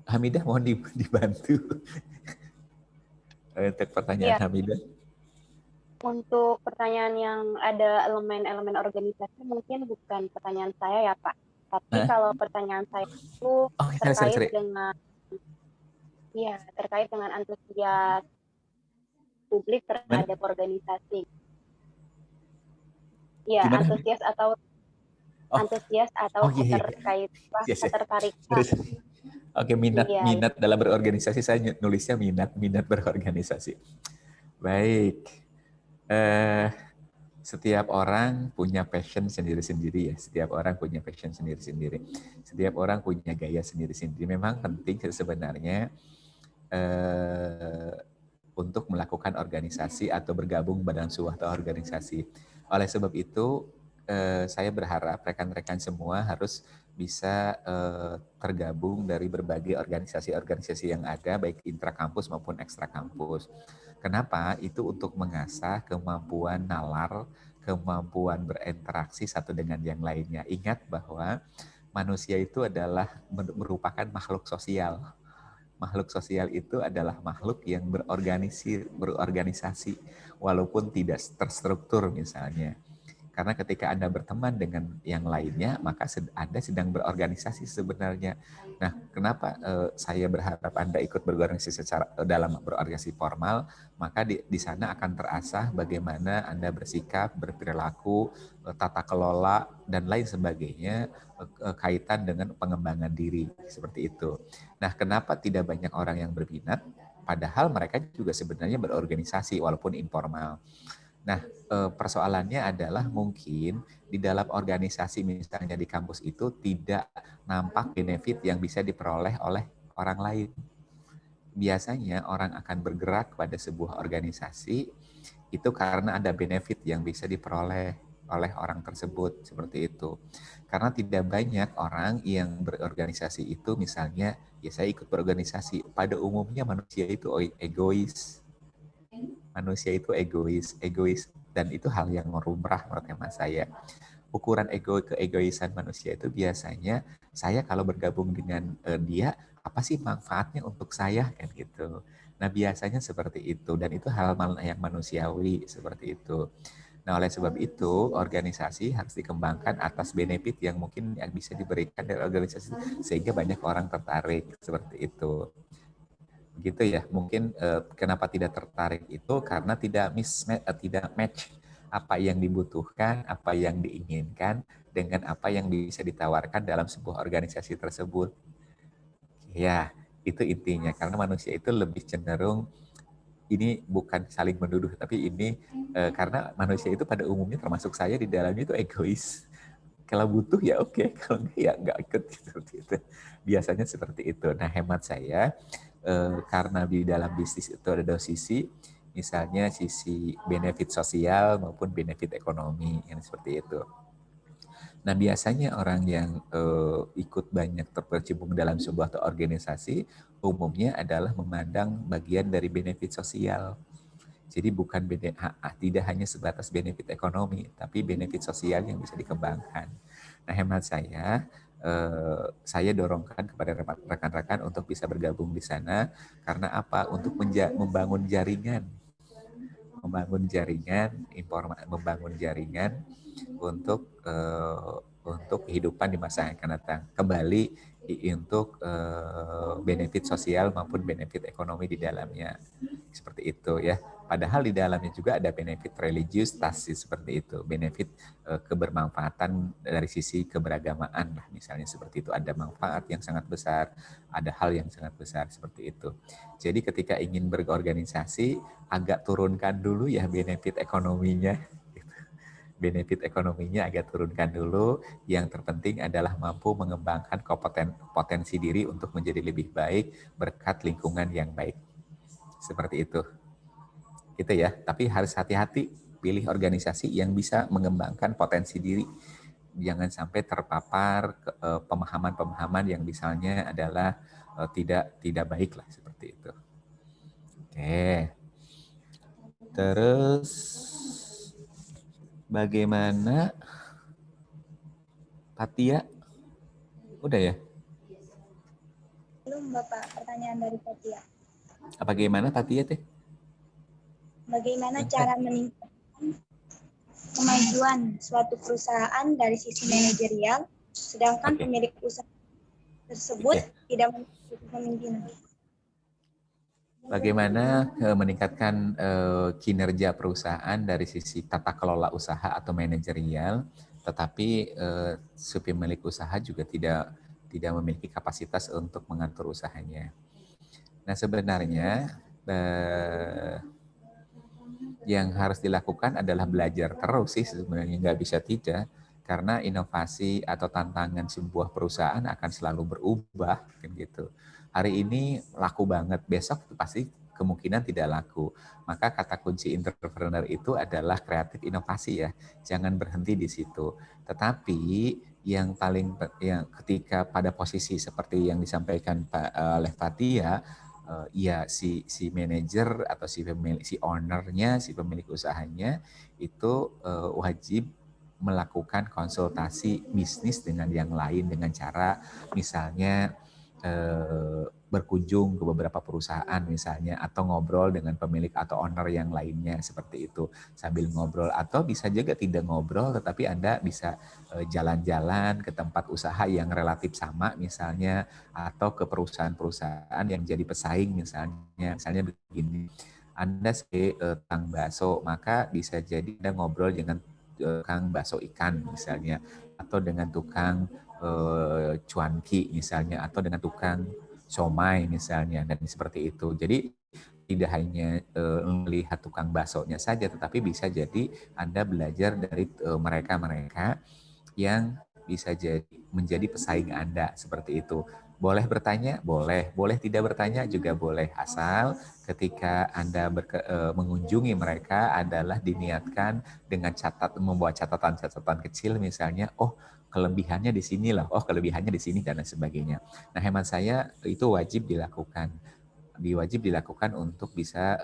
Hamidah mohon dibantu untuk pertanyaan ya. Hamidah. Untuk pertanyaan yang ada elemen-elemen organisasi mungkin bukan pertanyaan saya ya Pak. Tapi kalau pertanyaan saya itu terkait dengan antusias publik terhadap organisasi. Ya, Gimana? antusias atau iya. terkait Yes, ketertarikan. Oke, minat Iya. dalam berorganisasi, saya nulisnya minat berorganisasi. Baik. Setiap orang punya passion sendiri-sendiri ya. Setiap orang punya passion sendiri-sendiri. Setiap orang punya gaya sendiri-sendiri. Memang penting sebenarnya untuk melakukan organisasi atau bergabung dalam suatu organisasi. Oleh sebab itu, saya berharap rekan-rekan semua harus bisa tergabung dari berbagai organisasi-organisasi yang ada, baik intrakampus maupun ekstrakampus. Kenapa? Itu untuk mengasah kemampuan nalar, kemampuan berinteraksi satu dengan yang lainnya. Ingat bahwa manusia itu adalah merupakan makhluk sosial. Makhluk sosial itu adalah makhluk yang berorganisasi walaupun tidak terstruktur misalnya. Karena ketika Anda berteman dengan yang lainnya, maka Anda sedang berorganisasi sebenarnya. Nah, kenapa saya berharap Anda ikut berorganisasi dalam berorganisasi formal, maka di sana akan terasah bagaimana Anda bersikap, berperilaku, tata kelola, dan lain sebagainya kaitan dengan pengembangan diri, seperti itu. Nah, kenapa tidak banyak orang yang berminat? Padahal mereka juga sebenarnya berorganisasi walaupun informal. Nah, persoalannya adalah mungkin di dalam organisasi misalnya di kampus itu tidak nampak benefit yang bisa diperoleh oleh orang lain. Biasanya orang akan bergerak pada sebuah organisasi itu karena ada benefit yang bisa diperoleh oleh orang tersebut, seperti itu. Karena tidak banyak orang yang berorganisasi itu misalnya, ya saya ikut berorganisasi. Pada umumnya manusia itu egois. Manusia itu egois, dan itu hal yang lumrah menurut hemat saya. Ukuran keegoisan manusia itu biasanya, saya kalau bergabung dengan dia, apa sih manfaatnya untuk saya, kan gitu. Nah, biasanya seperti itu, dan itu hal yang manusiawi seperti itu. Nah, oleh sebab itu, organisasi harus dikembangkan atas benefit yang mungkin yang bisa diberikan dari organisasi, sehingga banyak orang tertarik, seperti itu. Gitu ya, mungkin kenapa tidak tertarik itu karena tidak match apa yang dibutuhkan, apa yang diinginkan dengan apa yang bisa ditawarkan dalam sebuah organisasi tersebut. Ya, itu intinya, karena manusia itu lebih cenderung, ini bukan saling menuduh, tapi ini karena manusia itu pada umumnya termasuk saya di dalamnya itu egois. Kalau butuh ya oke, kalau enggak ya enggak ikut, seperti itu. Biasanya seperti itu. Nah, hemat saya, karena di dalam bisnis itu ada dua sisi, misalnya sisi benefit sosial maupun benefit ekonomi, yang seperti itu. Nah, biasanya orang yang ikut banyak terkecimpung dalam sebuah organisasi, umumnya adalah memandang bagian dari benefit sosial. Jadi bukan tidak hanya sebatas benefit ekonomi, tapi benefit sosial yang bisa dikembangkan. Nah, hemat saya dorongkan kepada rekan-rekan untuk bisa bergabung di sana. Karena apa? Untuk membangun jaringan. Membangun jaringan untuk kehidupan di masa yang akan datang. Kembali untuk benefit sosial maupun benefit ekonomi di dalamnya. Seperti itu ya. Padahal di dalamnya juga ada benefit religius, seperti itu. Benefit kebermanfaatan dari sisi keberagamaan lah, misalnya seperti itu. Ada manfaat yang sangat besar, ada hal yang sangat besar seperti itu. Jadi ketika ingin berorganisasi, agak turunkan dulu ya benefit ekonominya. Benefit ekonominya agak turunkan dulu. Yang terpenting adalah mampu mengembangkan potensi diri untuk menjadi lebih baik berkat lingkungan yang baik. Seperti itu. Gitu ya. Tapi harus hati-hati pilih organisasi yang bisa mengembangkan potensi diri. Jangan sampai terpapar pemahaman-pemahaman yang misalnya adalah tidak baik lah, seperti itu. Oke. Terus bagaimana Fatia? Udah ya? Belum, Bapak, pertanyaan dari Fatia. Bagaimana Fatia teh? Bagaimana cara meningkatkan kemajuan suatu perusahaan dari sisi manajerial, sedangkan pemilik usaha tersebut tidak memiliki kepemimpinan? Bagaimana meningkatkan kinerja perusahaan dari sisi tata kelola usaha atau manajerial, tetapi si pemilik usaha juga tidak memiliki kapasitas untuk mengatur usahanya. Nah, sebenarnya yang harus dilakukan adalah belajar terus sih sebenarnya, nggak bisa tidak, karena inovasi atau tantangan sebuah perusahaan akan selalu berubah kan gitu. Hari ini laku banget, besok pasti kemungkinan tidak laku. Maka kata kunci entrepreneur itu adalah kreatif inovasi ya, jangan berhenti di situ. Tetapi yang ketika pada posisi seperti yang disampaikan oleh Fatia, ya si manajer atau si ownernya, si pemilik usahanya itu wajib melakukan konsultasi bisnis dengan yang lain dengan cara misalnya berkunjung ke beberapa perusahaan misalnya, atau ngobrol dengan pemilik atau owner yang lainnya seperti itu sambil ngobrol, atau bisa juga tidak ngobrol tetapi Anda bisa jalan-jalan ke tempat usaha yang relatif sama misalnya, atau ke perusahaan-perusahaan yang jadi pesaing misalnya begini, Anda sebagai tukang bakso maka bisa jadi Anda ngobrol dengan tukang bakso ikan misalnya, atau dengan tukang cuanki misalnya, atau dengan tukang somai misalnya, dan seperti itu. Jadi tidak hanya melihat tukang baksonya saja, tetapi bisa jadi Anda belajar dari mereka-mereka yang bisa jadi menjadi pesaing Anda seperti itu. Boleh bertanya? Boleh. Boleh tidak bertanya juga boleh. Asal ketika Anda mengunjungi mereka adalah diniatkan dengan membawa catatan-catatan kecil misalnya, oh kelebihannya di sini loh, oh kelebihannya di sini dan sebagainya. Nah, hemat saya itu wajib dilakukan. Untuk bisa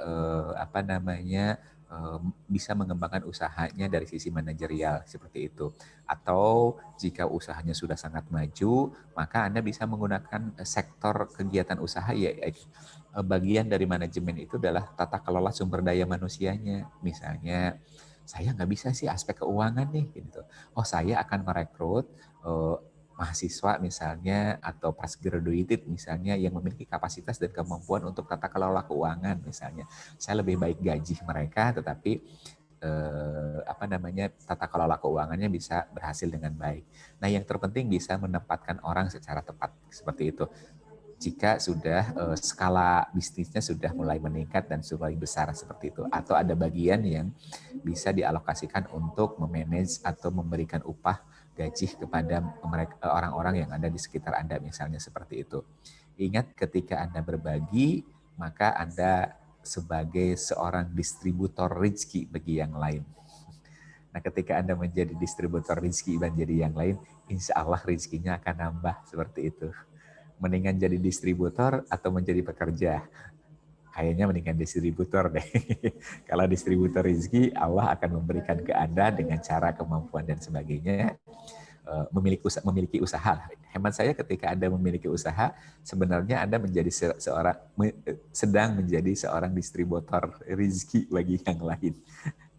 bisa mengembangkan usahanya dari sisi manajerial seperti itu. Atau jika usahanya sudah sangat maju, maka Anda bisa menggunakan sektor kegiatan usaha, ya bagian dari manajemen itu adalah tata kelola sumber daya manusianya. Misalnya, saya nggak bisa sih aspek keuangan nih, gitu. Oh, saya akan merekrut mahasiswa misalnya, atau pas graduated misalnya, yang memiliki kapasitas dan kemampuan untuk tata kelola keuangan misalnya. Saya lebih baik gaji mereka, tetapi tata kelola keuangannya bisa berhasil dengan baik. Nah, yang terpenting bisa menempatkan orang secara tepat seperti itu. Jika sudah skala bisnisnya sudah mulai meningkat dan sudah mulai besar seperti itu, atau ada bagian yang bisa dialokasikan untuk memanage atau memberikan upah gaji kepada orang-orang yang ada di sekitar Anda misalnya seperti itu. Ingat, ketika Anda berbagi, maka Anda sebagai seorang distributor rezeki bagi yang lain. Nah, ketika Anda menjadi distributor rezeki menjadi yang lain, insya Allah rezekinya akan nambah seperti itu. Mendingan jadi distributor atau menjadi pekerja? Kayaknya mendingan distributor deh. Kalau distributor rezeki, Allah akan memberikan ke Anda dengan cara, kemampuan, dan sebagainya. Memiliki usaha. Hemat saya, ketika Anda memiliki usaha, sebenarnya Anda sedang menjadi seorang distributor rezeki bagi yang lain.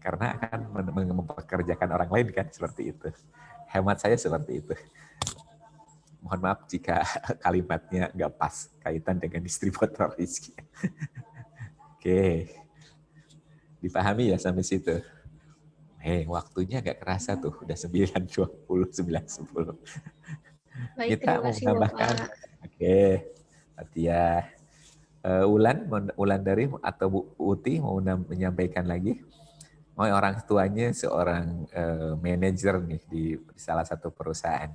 Karena akan mempekerjakan orang lain kan, seperti itu. Hemat saya seperti itu. Mohon maaf jika kalimatnya nggak pas kaitan dengan distributor rezeki. Oke, dipahami ya sampai situ. Waktunya nggak kerasa tuh, udah 9.20, 9.10. Baik, Kita terima mau kasih menambahkan. Bapak. Oke, Fatia. Ulan dari atau Bu Uti mau menyampaikan lagi? Oh, orang tuanya seorang manajer nih di salah satu perusahaan.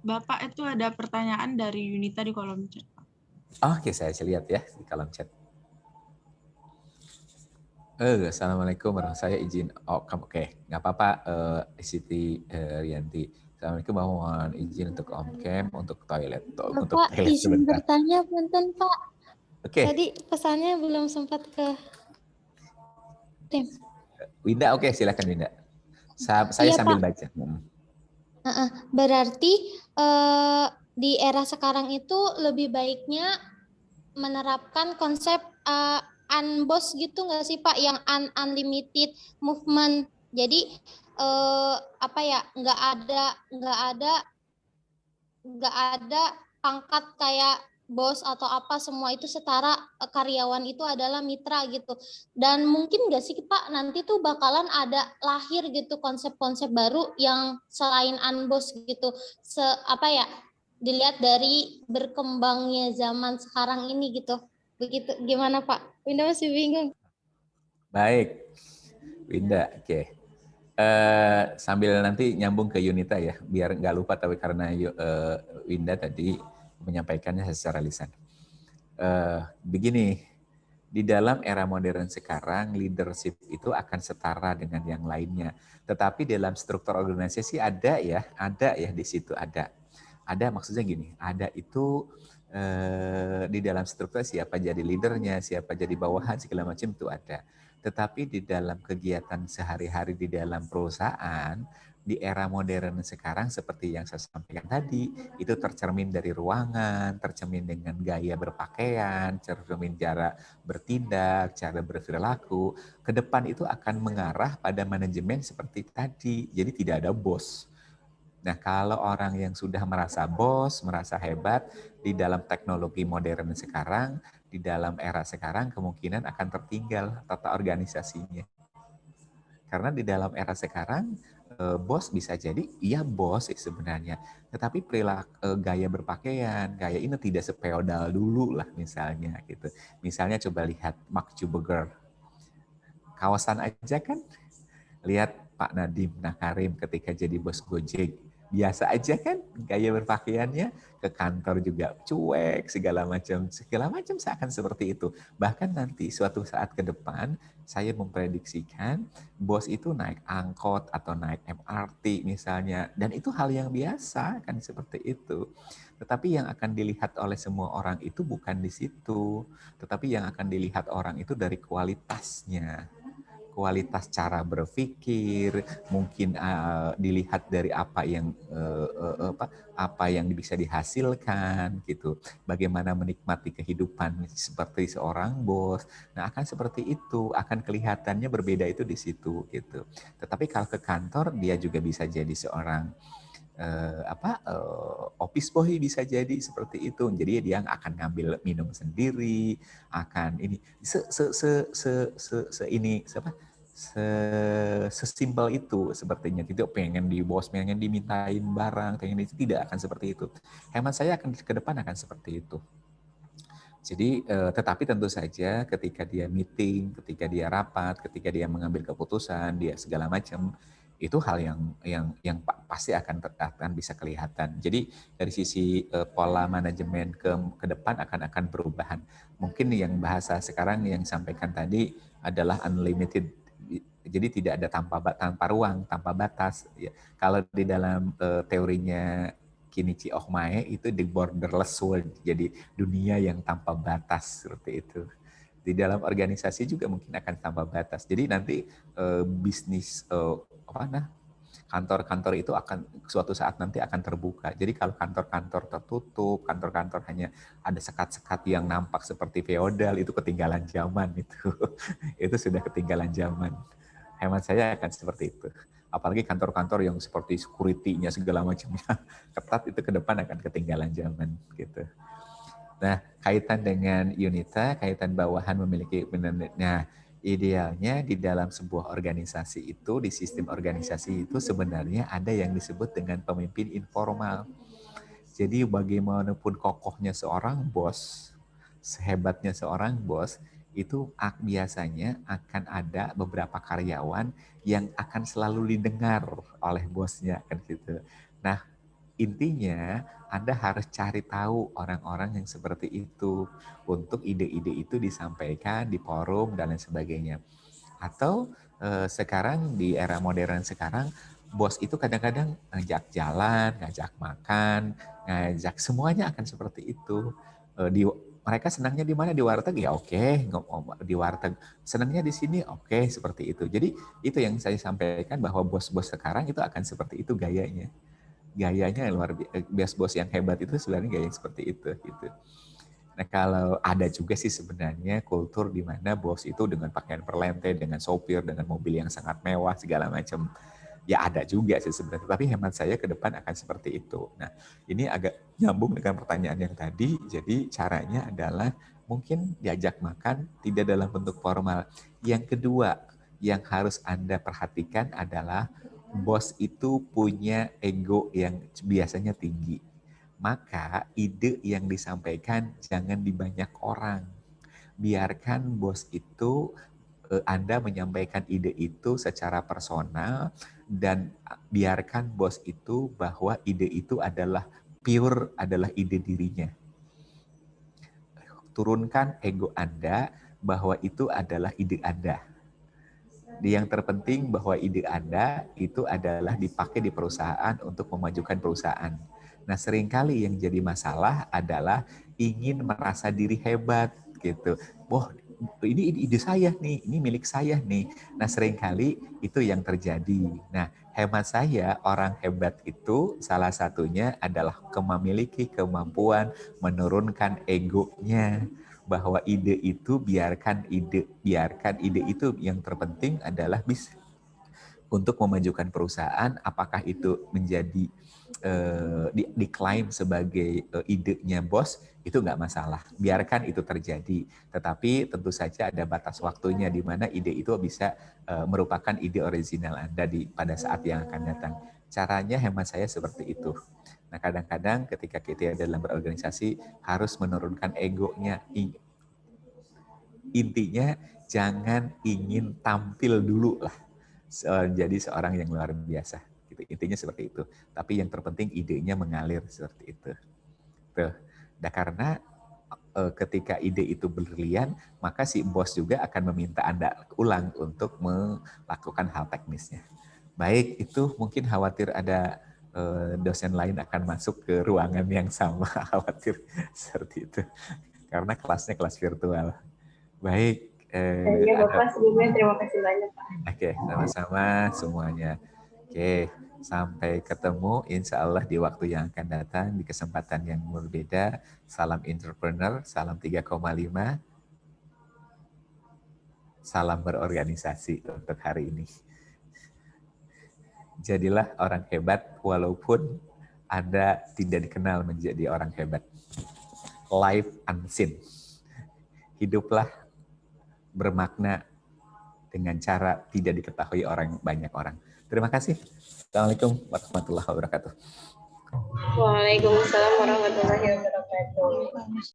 Bapak, itu ada pertanyaan dari Yunita di kolom chat. Oke, saya lihat ya di kolom chat. Assalamualaikum warahmatullahi wabarakatuh. Saya izin. Oke, nggak apa-apa. Siti Rianti. Assalamualaikum, mohon izin untuk on-cam, untuk toilet. Untuk Bapak toilet izin sebentar. bertanya, punten Pak. Oke. Tadi pesannya belum sempat ke tim. Winda, oke, silakan Winda. Saya Iya, sambil Pak. baca. Berarti di era sekarang itu lebih baiknya menerapkan konsep unboss gitu nggak sih Pak, yang unlimited movement. Jadi nggak ada pangkat kayak bos atau apa semua itu setara, karyawan itu adalah mitra gitu. Dan mungkin nggak sih Pak nanti tuh bakalan ada lahir gitu konsep-konsep baru yang selain unboss gitu. Dilihat dari berkembangnya zaman sekarang ini gitu. Begitu gimana Pak? Winda masih bingung. Baik, Winda, oke. Sambil nanti nyambung ke Yunita ya, biar nggak lupa, tapi karena Winda tadi menyampaikannya secara lisan. Begini, di dalam era modern sekarang, leadership itu akan setara dengan yang lainnya. Tetapi dalam struktur organisasi ada ya di situ ada. Ada maksudnya gini, ada itu di dalam struktur siapa jadi leadernya, siapa jadi bawahan, segala macam itu ada. Tetapi di dalam kegiatan sehari-hari di dalam perusahaan, di era modern sekarang seperti yang saya sampaikan tadi, itu tercermin dari ruangan, tercermin dengan gaya berpakaian, tercermin cara bertindak, cara berperilaku. Ke depan itu akan mengarah pada manajemen seperti tadi. Jadi tidak ada bos. Nah, kalau orang yang sudah merasa bos, merasa hebat di dalam teknologi modern sekarang, di dalam era sekarang kemungkinan akan tertinggal tata organisasinya. Karena di dalam era sekarang, bos bisa jadi, iya bos sebenarnya. Tetapi perilaku gaya berpakaian, gaya ini tidak sepeodal dulu lah misalnya. Gitu. Misalnya coba lihat Mark Zuckerberg. Kawasan aja kan, lihat Pak Nadiem Makarim ketika jadi bos Gojek. Biasa aja kan gaya berpakaiannya, ke kantor juga cuek, segala macam seakan seperti itu. Bahkan nanti suatu saat ke depan saya memprediksikan bos itu naik angkot atau naik MRT misalnya, dan itu hal yang biasa kan seperti itu. Tetapi yang akan dilihat oleh semua orang itu bukan di situ, tetapi yang akan dilihat orang itu dari kualitasnya. Kualitas cara berpikir, mungkin dilihat dari apa yang bisa dihasilkan gitu. Bagaimana menikmati kehidupan seperti seorang bos. Nah, akan seperti itu, akan kelihatannya berbeda itu di situ gitu. Tetapi kalau ke kantor dia juga bisa jadi seorang office boy bisa jadi seperti itu. Jadi dia akan ngambil minum sendiri, akan ini sesimpel itu sepertinya. Tidak pengen di bos, pengen dimintain barang, pengen itu, tidak akan seperti itu. Hemat saya akan ke depan akan seperti itu. Jadi tetapi tentu saja ketika dia meeting, ketika dia rapat, ketika dia mengambil keputusan, dia segala macam, itu hal yang pasti akan bisa kelihatan. Jadi dari sisi pola manajemen ke depan akan perubahan. Mungkin yang bahasa sekarang yang sampaikan tadi adalah unlimited. Jadi tidak ada tanpa ruang, tanpa batas. Ya. Kalau di dalam teorinya Kenichi Ohmae itu the borderless world, jadi dunia yang tanpa batas seperti itu. Di dalam organisasi juga mungkin akan tanpa batas. Jadi nanti bisnis kantor-kantor itu akan suatu saat nanti akan terbuka. Jadi kalau kantor-kantor tertutup, kantor-kantor hanya ada sekat-sekat yang nampak seperti feodal, itu ketinggalan zaman itu. Itu sudah ketinggalan zaman. Hemat saya akan seperti itu. Apalagi kantor-kantor yang seperti security-nya segala macamnya ketat, itu ke depan akan ketinggalan zaman gitu. Nah, kaitan dengan Yunita, kaitan bawahan memiliki idealnya di dalam sebuah organisasi itu, di sistem organisasi itu sebenarnya ada yang disebut dengan pemimpin informal. Jadi bagaimanapun kokohnya seorang bos, sehebatnya seorang bos, itu biasanya akan ada beberapa karyawan yang akan selalu didengar oleh bosnya kan gitu. Nah, intinya Anda harus cari tahu orang-orang yang seperti itu untuk ide-ide itu disampaikan di forum dan lain sebagainya. Atau sekarang di era modern sekarang, bos itu kadang-kadang ngajak jalan, ngajak makan, ngajak, semuanya akan seperti itu. Mereka senangnya di mana? Di warteg, ya oke, di warteg. Senangnya di sini, oke, seperti itu. Jadi itu yang saya sampaikan bahwa bos-bos sekarang itu akan seperti itu gayanya. Gayanya luar biasa, bos yang hebat itu sebenarnya gaya seperti itu gitu. Nah, kalau ada juga sih sebenarnya kultur di mana bos itu dengan pakaian perlente, dengan sopir, dengan mobil yang sangat mewah segala macam. Ya ada juga sih sebenarnya, tapi hemat saya ke depan akan seperti itu. Nah, ini agak nyambung dengan pertanyaan yang tadi. Jadi caranya adalah mungkin diajak makan tidak dalam bentuk formal. Yang kedua yang harus Anda perhatikan adalah bos itu punya ego yang biasanya tinggi. Maka ide yang disampaikan jangan di banyak orang. Biarkan bos itu, Anda menyampaikan ide itu secara personal, dan biarkan bos itu bahwa ide itu adalah pure, adalah ide dirinya. Turunkan ego Anda bahwa itu adalah ide Anda. Yang terpenting bahwa ide Anda itu adalah dipakai di perusahaan untuk memajukan perusahaan. Nah, seringkali yang jadi masalah adalah ingin merasa diri hebat gitu. Wah, ini ide saya nih, ini milik saya nih. Nah, seringkali itu yang terjadi. Nah, hemat saya, orang hebat itu salah satunya adalah memiliki kemampuan menurunkan egonya, bahwa ide itu biarkan ide itu, yang terpenting adalah bisa untuk memajukan perusahaan. Apakah itu menjadi diklaim sebagai idenya bos, itu nggak masalah, biarkan itu terjadi. Tetapi tentu saja ada batas waktunya di mana ide itu bisa merupakan ide original Anda pada saat yang akan datang. Caranya hemat saya seperti itu. Nah, kadang-kadang ketika kita dalam berorganisasi harus menurunkan egonya. Intinya jangan ingin tampil dulu lah jadi seorang yang luar biasa. Intinya seperti itu. Tapi yang terpenting idenya mengalir seperti itu. Tuh. Nah, karena ketika ide itu berlian, maka si bos juga akan meminta Anda ulang untuk melakukan hal teknisnya. Baik, itu mungkin khawatir ada dosen lain akan masuk ke ruangan yang sama, khawatir seperti itu. Karena kelasnya kelas virtual. Baik. Ya, Bapak, sebelumnya terima kasih banyak, Pak. Oke, sama-sama semuanya. Oke, sampai ketemu insya Allah di waktu yang akan datang, di kesempatan yang berbeda. Salam entrepreneur, salam 3,5. Salam berorganisasi untuk hari ini. Jadilah orang hebat walaupun Anda tidak dikenal menjadi orang hebat. Life unseen. Hiduplah bermakna dengan cara tidak diketahui banyak orang. Terima kasih. Assalamualaikum warahmatullahi wabarakatuh. Waalaikumsalam warahmatullahi wabarakatuh.